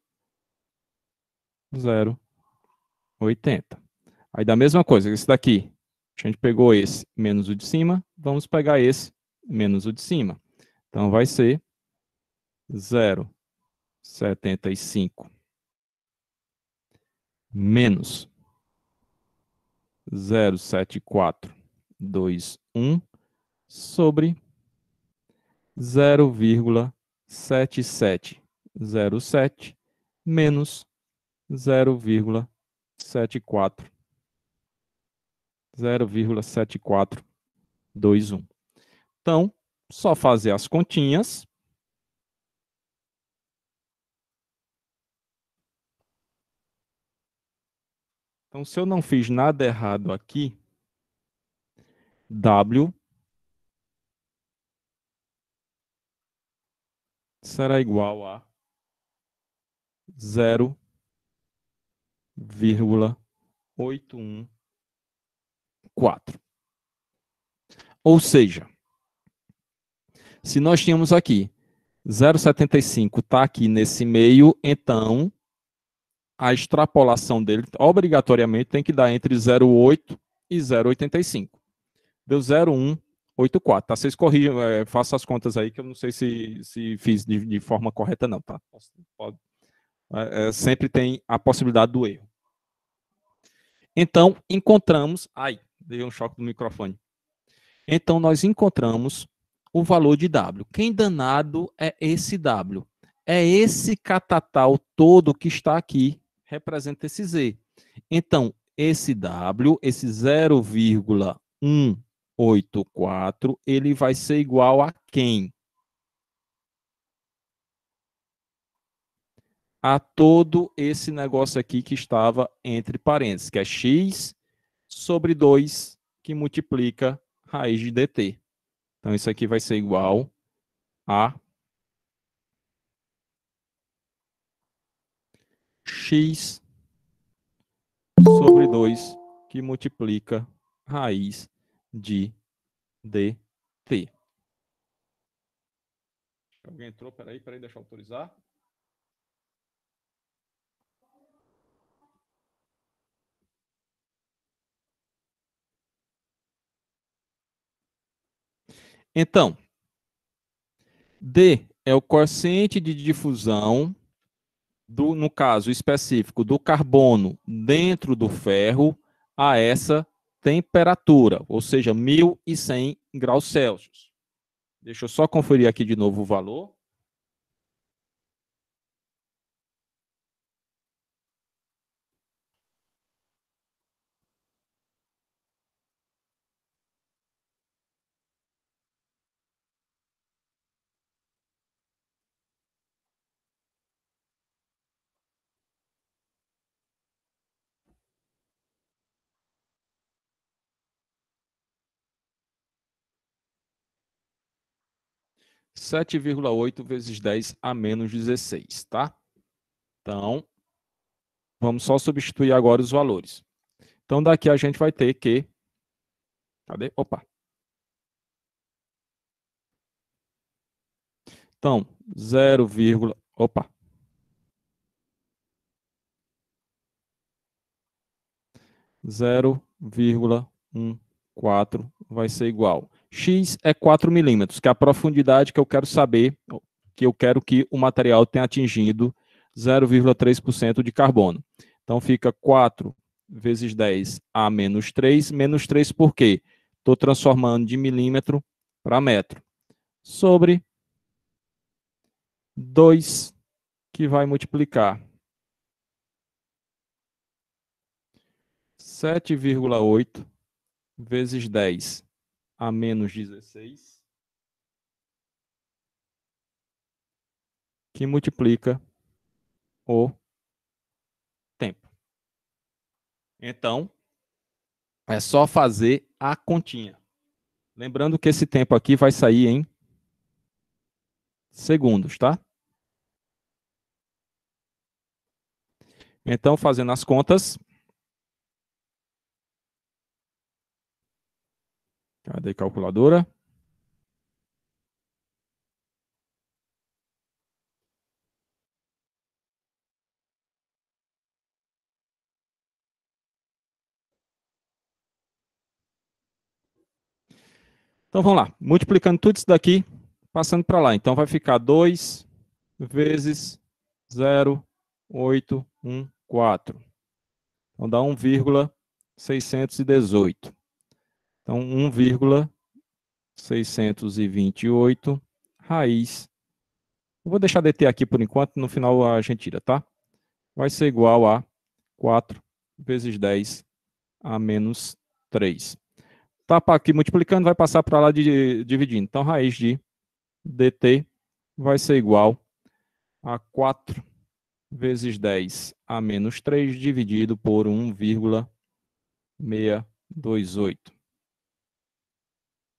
0,80. Aí da mesma coisa, esse daqui, a gente pegou esse menos o de cima, vamos pegar esse menos o de cima. Então vai ser 0,75 menos 0,7421 sobre 0,7707 menos 0,7421. Então, só fazer as continhas. Então, se eu não fiz nada errado aqui, W será igual a 0,814. Ou seja, se nós tínhamos aqui 0,75 está aqui nesse meio, então a extrapolação dele obrigatoriamente tem que dar entre 0,8 e 0,85. Deu 0,184. Tá? Vocês corrijam, façam as contas aí, que eu não sei se fiz de forma correta, não. Tá? Sempre tem a possibilidade do erro. Então, encontramos... Ai, dei um choque no microfone. Então, nós encontramos o valor de W. Quem danado é esse W? É esse catatal todo que está aqui, representa esse Z. Então, esse W, esse 0,184, ele vai ser igual a quem? A todo esse negócio aqui que estava entre parênteses, que é x sobre 2, que multiplica raiz de dt. Então, isso aqui vai ser igual a x sobre 2, que multiplica raiz de dt. Alguém entrou? Peraí, deixa eu autorizar. Então, D é o quociente de difusão, no caso específico, do carbono dentro do ferro a essa temperatura, ou seja, 1.100 graus Celsius. Deixa eu só conferir aqui de novo o valor. — 7,8 vezes 10 a menos 16, tá? Então, vamos só substituir agora os valores. Então, daqui a gente vai ter que... Cadê? Opa! Então, 0,14 vai ser igual. X é 4 milímetros, que é a profundidade que eu quero saber, que eu quero que o material tenha atingido 0,3% de carbono. Então, fica 4 vezes 10 a menos 3. Menos 3 por quê? Estou transformando de milímetro para metro. Sobre 2, que vai multiplicar 7,8 vezes 10 a menos 16, que multiplica o tempo. Então, é só fazer a continha. Lembrando que esse tempo aqui vai sair em segundos, tá? Então, fazendo as contas. Cadê a calculadora? Então, vamos lá. Multiplicando tudo isso daqui, passando para lá. Então, vai ficar 2 vezes 0,814. Então, dá 1,618. Então, 1,628 raiz. Eu vou deixar DT aqui por enquanto, no final a gente tira, tá? Vai ser igual a 4 vezes 10 a menos 3. Tá aqui multiplicando, vai passar para lá dividindo. Então, raiz de dt vai ser igual a 4 vezes 10 a menos 3 dividido por 1,628.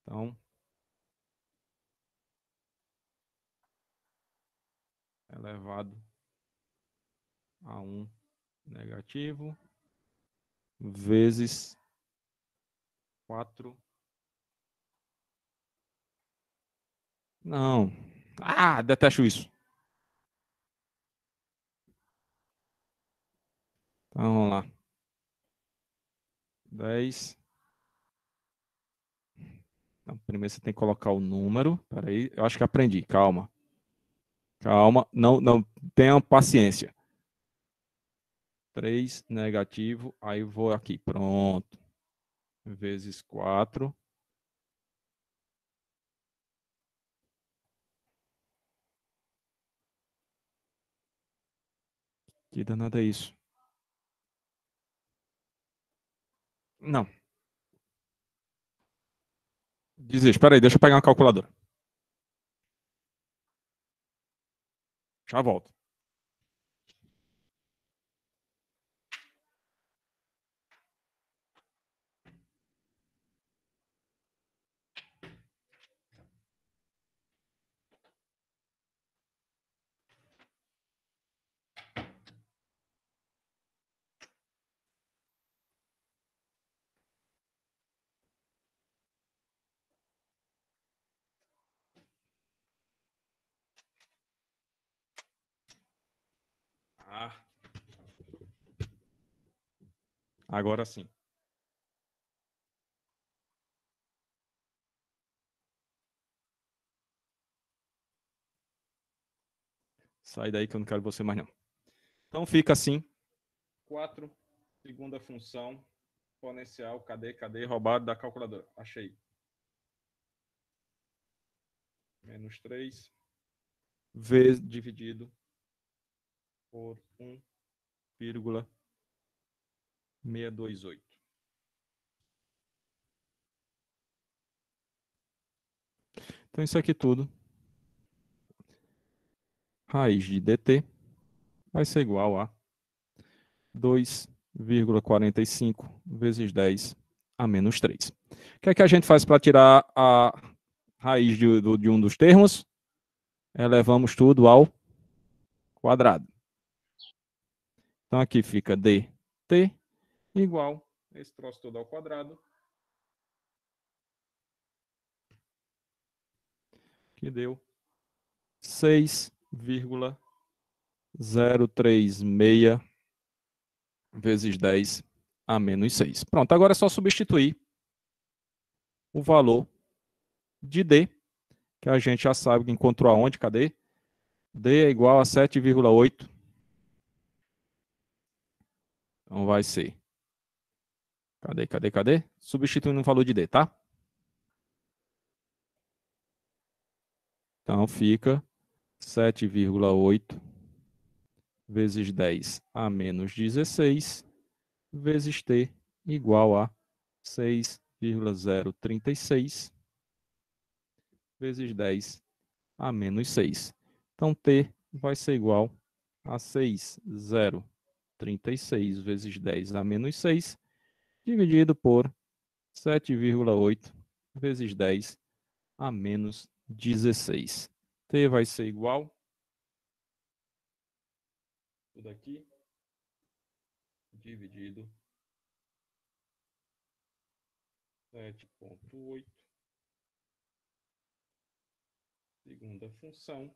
Então, elevado a 1 negativo vezes 4. Não. Ah, detesto isso. Então, vamos lá. 10. Não, primeiro você tem que colocar o número. Peraí, eu acho que aprendi. Calma. Calma. Não, não. Tenha paciência. 3 negativo. Aí vou aqui. Pronto. Vezes 4. Que danado é isso? Não. Desiste. Espera aí, deixa eu pegar uma calculadora. Já volto. Ah. Agora sim. Sai daí que eu não quero você mais não. Então fica assim. 4, segunda função, exponencial, cadê, roubado da calculadora. Achei. Menos 3, vezes dividido por 1,628. Então isso aqui tudo, raiz de dt vai ser igual a 2,45 vezes 10 a menos 3. O que é que a gente faz para tirar a raiz de um dos termos? Elevamos tudo ao quadrado. Então aqui fica dt igual esse troço todo ao quadrado, que deu 6,036 vezes 10 a menos 6. Pronto, agora é só substituir o valor de D, que a gente já sabe que encontrou aonde, cadê? D é igual a 7,8. Então vai ser. Cadê? Substituindo o valor de D, tá? Então fica 7,8 vezes 10 a menos 16 vezes T igual a 6,036 vezes 10 a menos 6. Então, T vai ser igual a 6,036 vezes 10 a menos 6, dividido por 7,8 vezes 10 a menos 16. T vai ser igual, tudo aqui, dividido 7,8, segunda função.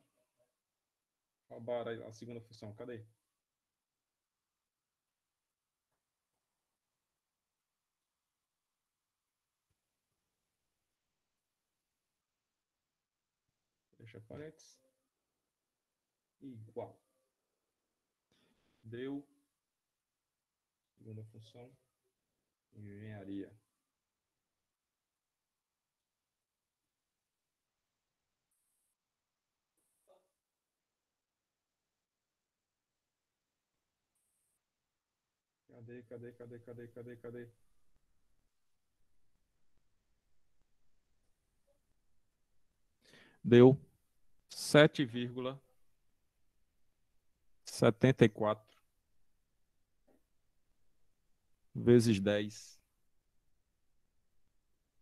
Roubar a segunda função, cadê? Fecha parênteses. Igual. Deu. Segunda função. Engenharia. Cadê? Deu 7,74 vezes 10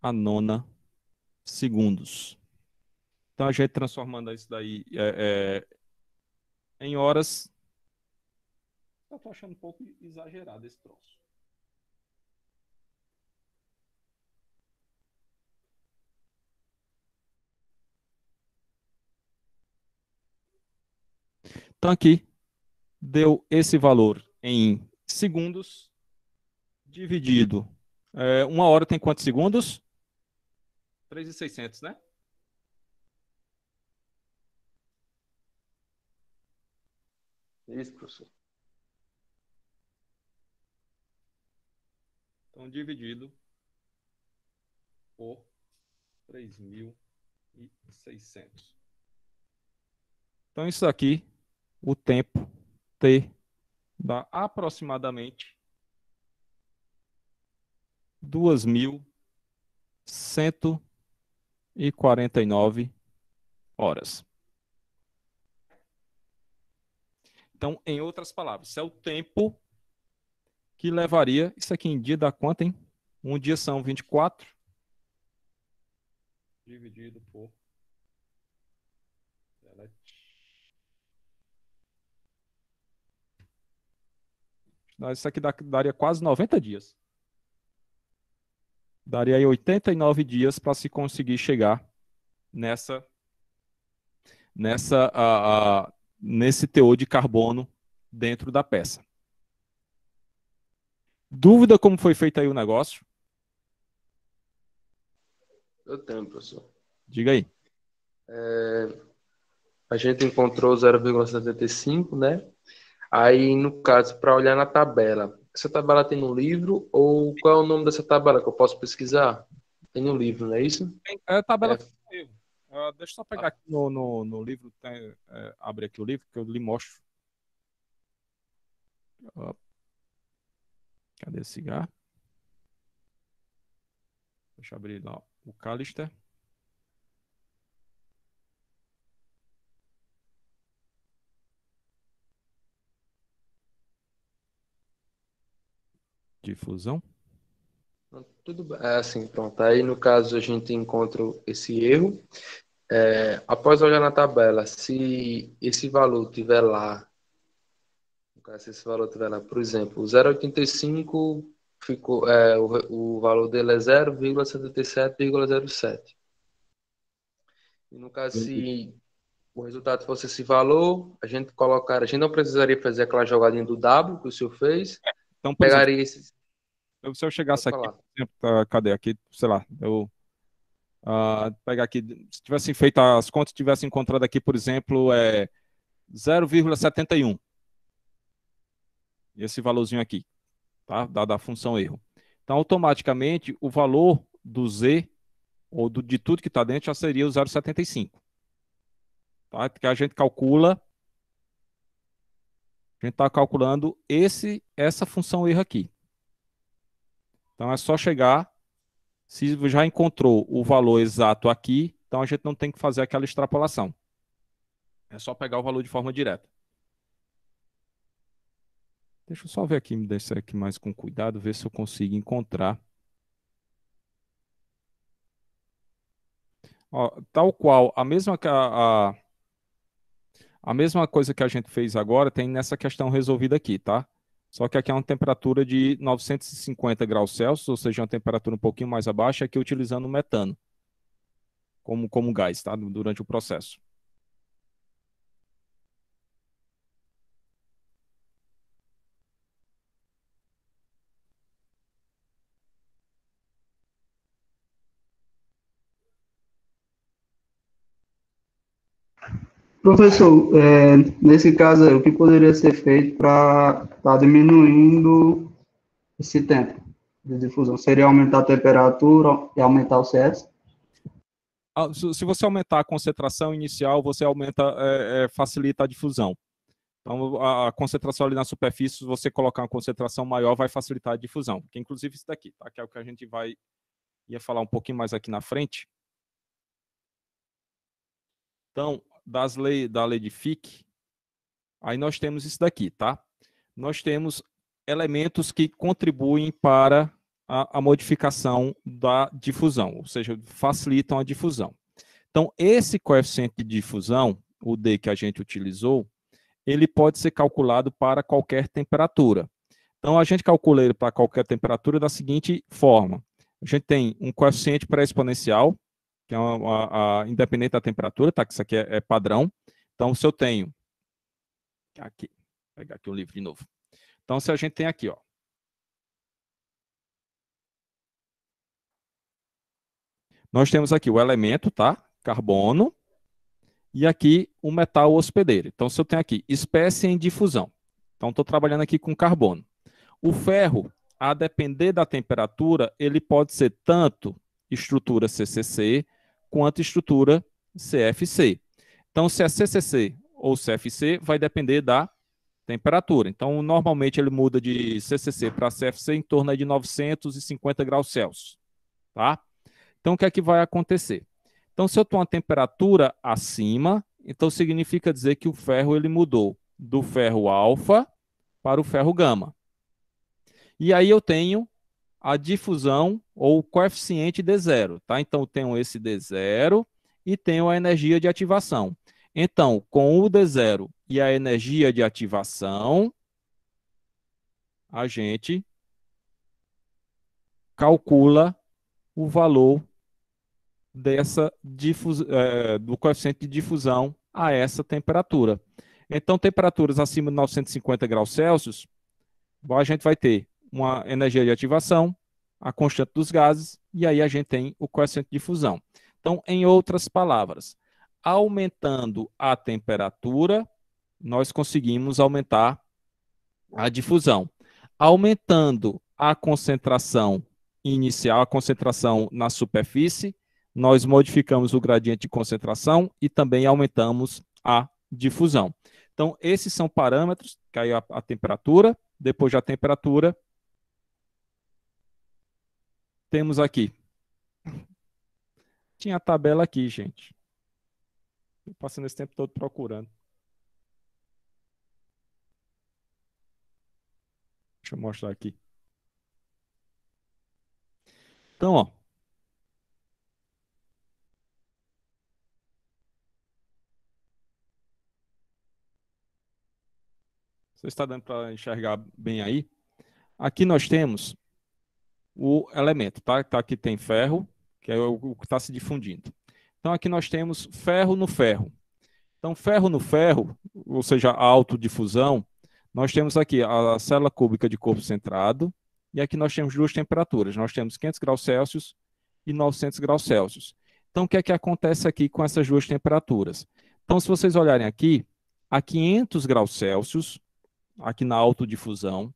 a nona segundos. Então, a gente transformando isso daí em horas. Eu tô achando um pouco exagerado esse troço. Então, aqui, deu esse valor em segundos, dividido. Uma hora tem quantos segundos? 3.600, né? Isso, professor. Então, dividido por 3.600. Então, isso aqui, o tempo T dá aproximadamente 2.149 horas. Então, em outras palavras, isso é o tempo que levaria, isso aqui em dia dá quanto, hein? Um dia são 24, dividido por... Isso aqui daria quase 90 dias. Daria aí 89 dias para se conseguir chegar nesse teor de carbono dentro da peça. Dúvida como foi feito aí o negócio? Eu tenho, professor. Diga aí. A gente encontrou 0,75, né? Aí, no caso, para olhar na tabela, essa tabela tem no livro ou qual é o nome dessa tabela que eu posso pesquisar? Tem no livro, não é isso? A tabela foi um erro. Deixa eu só pegar aqui no livro, abre aqui o livro que eu lhe mostro. Cadê esse cigarro? Deixa eu abrir lá, o Callister. Difusão. Tudo bem. Assim, pronto. Aí, no caso, a gente encontra esse erro. Após olhar na tabela, se esse valor tiver lá, no caso, se esse valor tiver lá, por exemplo, o 0,85 ficou, o valor dele é 0,77,07. E no caso, se o resultado fosse esse valor, a gente não precisaria fazer aquela jogadinha do W que o senhor fez, Então, por exemplo, pegaria esses. se eu chegasse aqui, Pode falar. por exemplo, cadê aqui, sei lá, eu pegar aqui, se tivessem feito as contas, tivessem encontrado aqui, por exemplo, 0,71. Esse valorzinho aqui, tá? Da função erro. Então, automaticamente, o valor do Z, ou de tudo que está dentro, já seria o 0,75. Tá? Porque a gente está calculando essa função erro aqui. Então é só chegar, se já encontrou o valor exato aqui, então a gente não tem que fazer aquela extrapolação. É só pegar o valor de forma direta. Deixa eu só ver aqui, me deixar aqui mais com cuidado, ver se eu consigo encontrar. Ó, tal qual, a mesma coisa que a gente fez agora tem nessa questão resolvida aqui, tá? Só que aqui é uma temperatura de 950 graus Celsius, ou seja, uma temperatura um pouquinho mais abaixo, aqui utilizando o metano como gás, tá? Durante o processo. Professor, nesse caso aí, o que poderia ser feito para estar diminuindo esse tempo de difusão? Seria aumentar a temperatura e aumentar o CS? Se você aumentar a concentração inicial, você facilita a difusão. Então, a concentração ali na superfície, se você colocar uma concentração maior, vai facilitar a difusão. Que inclusive isso daqui, tá? Que é o que a gente ia falar um pouquinho mais aqui na frente. Então, da lei de Fick, aí nós temos isso daqui, tá? Nós temos elementos que contribuem para a modificação da difusão, ou seja, facilitam a difusão. Então, esse coeficiente de difusão, o D que a gente utilizou, ele pode ser calculado para qualquer temperatura. Então, a gente calcula ele para qualquer temperatura da seguinte forma. A gente tem um coeficiente pré-exponencial, que é independente da temperatura, tá? Que isso aqui é padrão. Então, se eu tenho... Aqui, vou pegar aqui o livro de novo. Então, se a gente tem aqui, ó. Nós temos aqui o elemento, tá? Carbono. E aqui o metal hospedeiro. Então, se eu tenho aqui espécie em difusão. Então, estou trabalhando aqui com carbono. O ferro, a depender da temperatura, ele pode ser tanto estrutura CCC quanto estrutura CFC. Então, se é CCC ou CFC, vai depender da temperatura. Então, normalmente ele muda de CCC para CFC em torno de 950 graus Celsius. Tá? Então, o que é que vai acontecer? Então, se eu estou uma temperatura acima, então significa dizer que o ferro ele mudou do ferro alfa para o ferro gama. E aí eu tenho a difusão ou o coeficiente D0, tá? Então, eu tenho esse D0 e tenho a energia de ativação. Então, com o D0 e a energia de ativação, a gente calcula o valor do coeficiente de difusão a essa temperatura. Então, temperaturas acima de 950 graus Celsius, a gente vai ter uma energia de ativação, a constante dos gases, e aí a gente tem o coeficiente de difusão. Então, em outras palavras, aumentando a temperatura, nós conseguimos aumentar a difusão. Aumentando a concentração inicial, a concentração na superfície, nós modificamos o gradiente de concentração e também aumentamos a difusão. Então, esses são parâmetros, caiu a temperatura, depois da temperatura, temos aqui. Tinha a tabela aqui, gente. Estou passando esse tempo todo procurando. Deixa eu mostrar aqui. Então, ó. Você está dando para enxergar bem aí? Aqui nós temos o elemento, tá? Aqui tem ferro, que é o que está se difundindo. Então, aqui nós temos ferro no ferro. Então, ferro no ferro, ou seja, a autodifusão, nós temos aqui a célula cúbica de corpo centrado, e aqui nós temos duas temperaturas. Nós temos 500 graus Celsius e 900 graus Celsius. Então, o que é que acontece aqui com essas duas temperaturas? Então, se vocês olharem aqui, a 500 graus Celsius, aqui na autodifusão,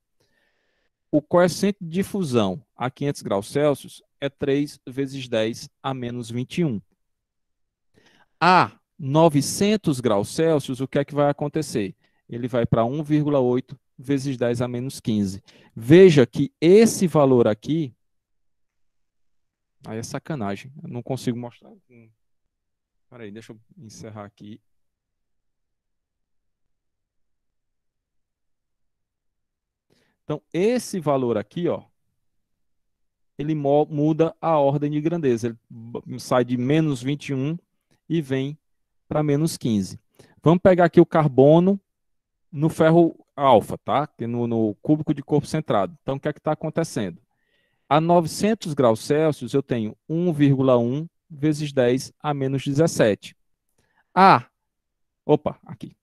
o coeficiente de difusão a 500 graus Celsius é 3 vezes 10 a menos 21. A 900 graus Celsius, o que é que vai acontecer? Ele vai para 1,8 vezes 10 a menos 15. Veja que esse valor aqui Aí é sacanagem. Eu não consigo mostrar. Peraí, deixa eu encerrar aqui. Então, esse valor aqui, ó, ele muda a ordem de grandeza. Ele sai de menos 21 e vem para menos 15. Vamos pegar aqui o carbono no ferro alfa, tá? No cúbico de corpo centrado. Então, o que é que está acontecendo? A 900 graus Celsius, eu tenho 1,1 vezes 10 a menos 17. Aqui.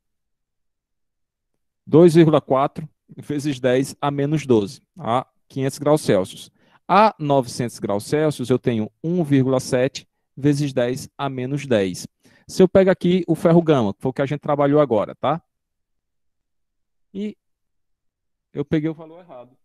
2,4 vezes 10 a menos 12, a 500 graus Celsius. A 900 graus Celsius, eu tenho 1,7 vezes 10 a menos 10. Se eu pego aqui o ferro gama, que foi o que a gente trabalhou agora, tá? E eu peguei o valor errado.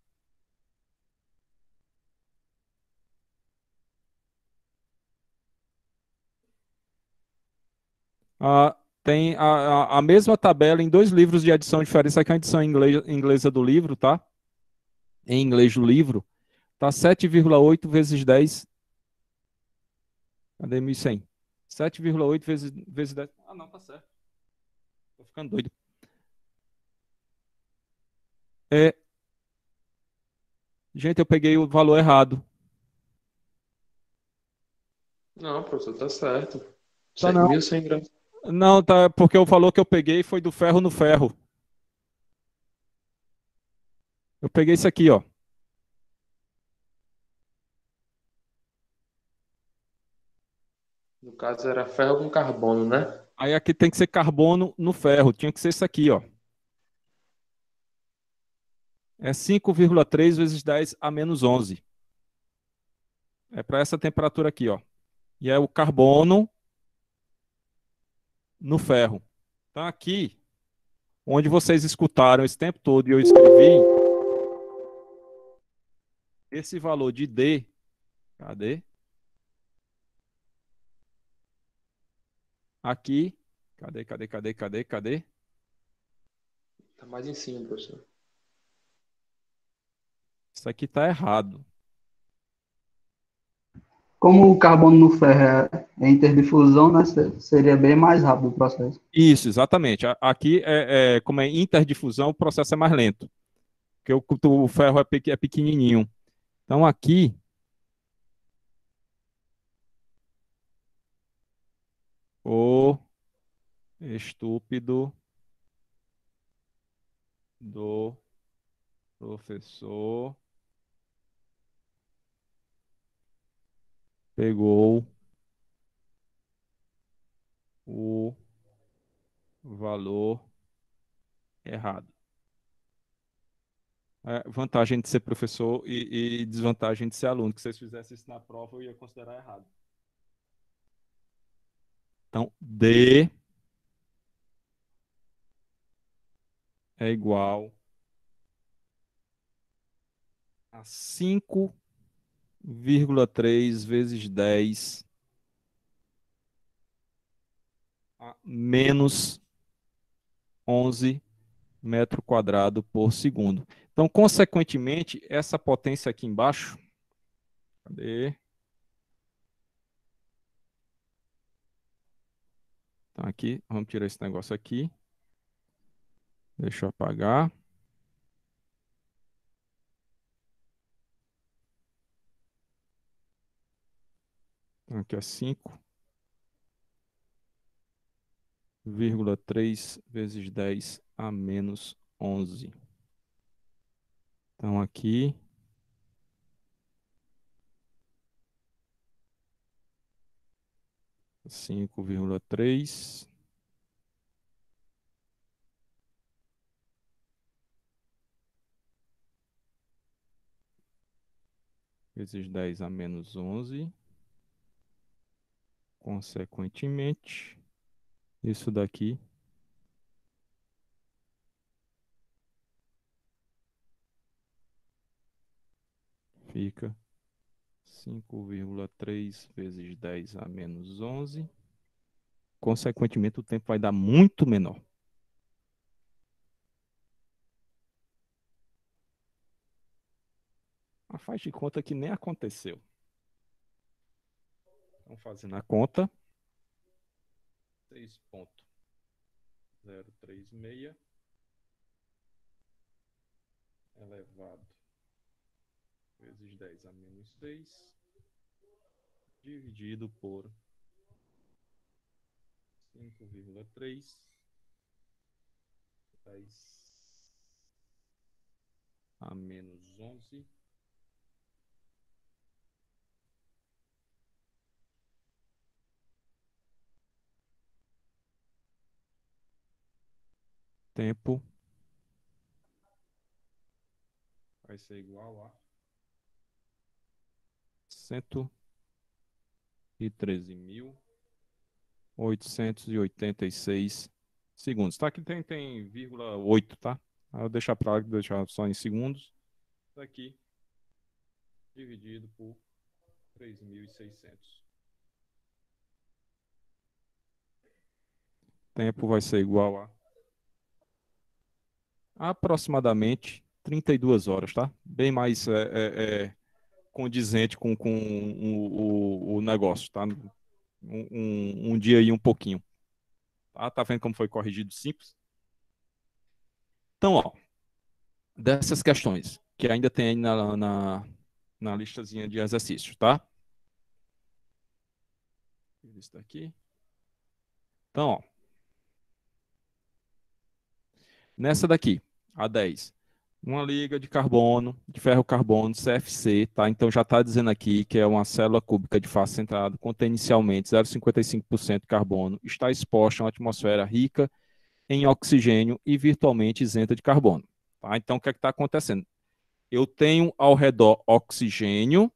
Tem a mesma tabela em 2 livros de edição diferente. Essa aqui é a edição inglesa do livro, tá? Em inglês do livro, tá 7,8 vezes 10. Cadê 1.100? 7,8 vezes 10. Ah, não, tá certo. Tô ficando doido. Gente, eu peguei o valor errado. Não, professor, tá certo. Tá não. 1.100 gramas. Não, tá, porque o valor que eu peguei foi do ferro no ferro. Eu peguei isso aqui, ó. No caso, era ferro com carbono, né? Aí aqui tem que ser carbono no ferro. Tinha que ser isso aqui, ó. É 5,3 vezes 10 a menos 11. É para essa temperatura aqui, ó. E é o carbono no ferro. Então aqui, onde vocês escutaram esse tempo todo e eu escrevi, esse valor de D, cadê? Aqui, cadê? Tá mais em cima, professor. Isso aqui tá errado. Como o carbono no ferro é interdifusão, né, seria bem mais rápido o processo. Isso, exatamente. Aqui, como é interdifusão, o processo é mais lento. Porque o ferro é pequenininho. Então aqui, o estúpido do professor pegou o valor errado. Vantagem de ser professor e desvantagem de ser aluno. Que se vocês fizessem isso na prova, eu ia considerar errado. Então, D é igual a 5,3 vezes 10 a menos 11 metro quadrado por segundo. Então, consequentemente, essa potência aqui embaixo, cadê? Então, aqui, vamos tirar esse negócio aqui. Deixa eu apagar. Então, aqui é 5,3 vezes 10 a menos 11. Então, aqui, 5,3 vezes 10 a menos 11. Consequentemente, isso daqui fica 5,3 vezes 10 a menos 11. Consequentemente, o tempo vai dar muito menor. Mas faz de conta que nem aconteceu. Então, fazendo a conta. 6,036 elevado vezes 10 a menos 6 dividido por 5,3 10 a menos 11 tempo vai ser igual a 113.886 segundos. Tá? Aqui tem vírgula 8, tá? Aí eu deixar para lá, deixar só em segundos. Aqui, dividido por 3.600. Tempo vai ser igual a aproximadamente 32 horas, tá? Bem mais condizente com o negócio, tá? Um dia e um pouquinho. Tá vendo como foi corrigido simples? Então, ó, dessas questões que ainda tem aí na listazinha de exercícios, tá? Isso daqui. Então, ó, nessa daqui, a 10, uma liga de carbono, de ferro-carbono, CFC, tá? Então já está dizendo aqui que é uma célula cúbica de face centrada, contém inicialmente 0,55% de carbono, está exposta a uma atmosfera rica em oxigênio e virtualmente isenta de carbono. Tá? Então o que é que está acontecendo? Eu tenho ao redor oxigênio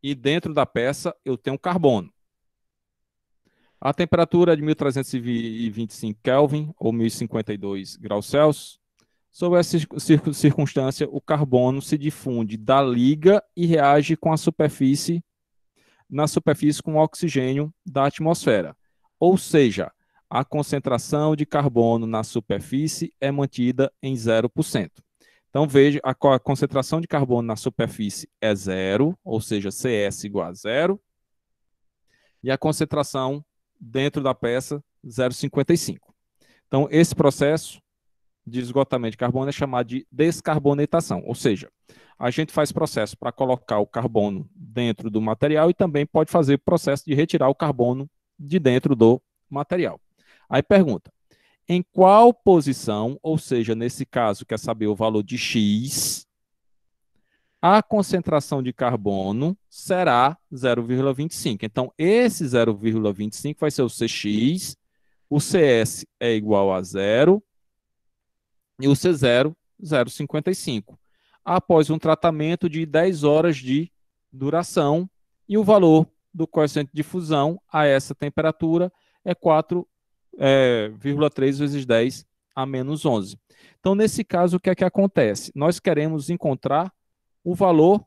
e dentro da peça eu tenho carbono. A temperatura é de 1325 Kelvin ou 1052 graus Celsius. Sob essa circunstância, o carbono se difunde da liga e reage com a superfície, na superfície com o oxigênio da atmosfera. Ou seja, a concentração de carbono na superfície é mantida em 0%. Então, veja, a concentração de carbono na superfície é 0, ou seja, CS igual a 0, e a concentração dentro da peça, 0,55. Então, esse processo de esgotamento de carbono é chamado de descarbonetação, ou seja, a gente faz processo para colocar o carbono dentro do material e também pode fazer processo de retirar o carbono de dentro do material. Aí pergunta, em qual posição, ou seja, nesse caso, quer saber o valor de X, a concentração de carbono será 0,25. Então, esse 0,25 vai ser o Cx, o Cs é igual a 0 e o C0, 0,55. Após um tratamento de 10 horas de duração e o valor do coeficiente de fusão a essa temperatura é 4,3 vezes 10 a menos 11. Então, nesse caso, o que é que acontece? Nós queremos encontrar o valor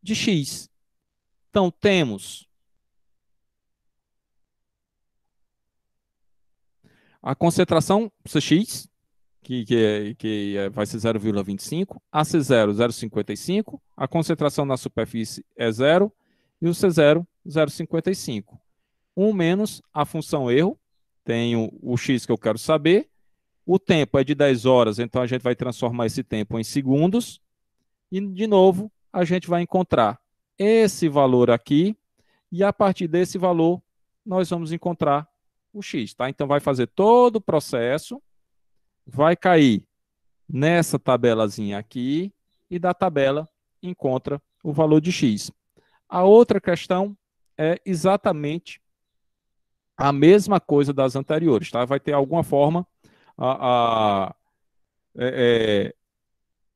de X. Então, temos a concentração Cx, que vai ser 0,25, a C0, 0,55, a concentração na superfície é 0 e o C0, 0,55. 1 menos a função erro, tenho o X que eu quero saber, o tempo é de 10 horas, então a gente vai transformar esse tempo em segundos, e, de novo, a gente vai encontrar esse valor aqui, e a partir desse valor, nós vamos encontrar o X, tá? Então, vai fazer todo o processo, vai cair nessa tabelazinha aqui, e da tabela encontra o valor de X. A outra questão é exatamente a mesma coisa das anteriores, tá? Vai ter alguma forma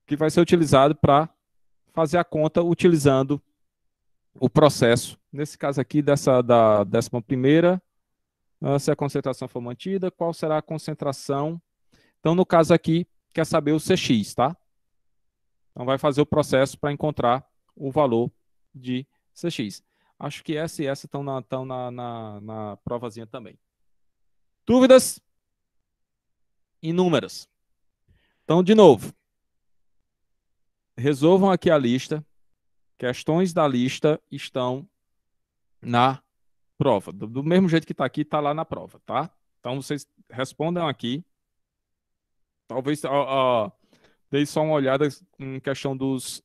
que vai ser utilizado para fazer a conta utilizando o processo, nesse caso aqui, da 11ª, se a concentração for mantida, qual será a concentração? Então, no caso aqui, quer saber o Cx, tá? Então, vai fazer o processo para encontrar o valor de Cx. Acho que essa e essa estão na provazinha também. Dúvidas? Inúmeras. Então, de novo, resolvam aqui a lista. Questões da lista estão na Prova. Do mesmo jeito que está aqui, está lá na prova, tá? Então vocês respondam aqui. Talvez deem só uma olhada em questão dos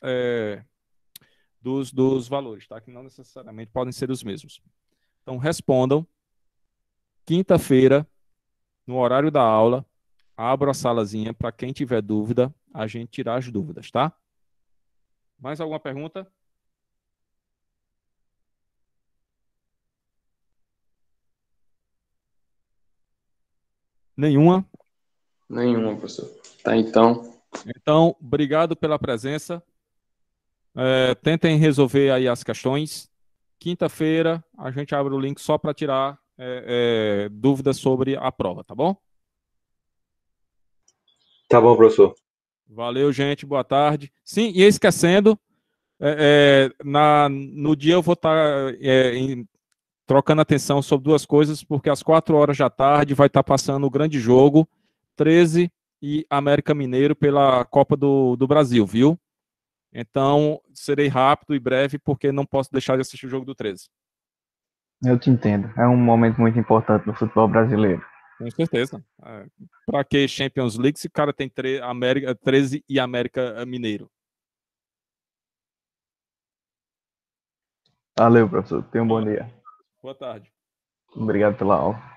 valores, tá? Que não necessariamente podem ser os mesmos. Então respondam. Quinta-feira, no horário da aula, abro a salazinha para quem tiver dúvida, a gente tirar as dúvidas, tá? Mais alguma pergunta? Nenhuma? Nenhuma, professor. Tá, então. Então, obrigado pela presença. Tentem resolver aí as questões. Quinta-feira, a gente abre o link só para tirar dúvidas sobre a prova, tá bom? Tá bom, professor. Valeu, gente. Boa tarde. Sim, e esquecendo, no dia eu vou estar trocando atenção sobre duas coisas, porque às 4 horas da tarde vai estar passando o grande jogo, 13 e América Mineiro pela Copa do Brasil, viu? Então, serei rápido e breve, porque não posso deixar de assistir o jogo do 13. Eu te entendo. É um momento muito importante no futebol brasileiro. Com certeza. Para que Champions League se o cara tem 13 e América Mineiro? Valeu, professor. Tenha um bom dia. Boa tarde. Obrigado pela aula.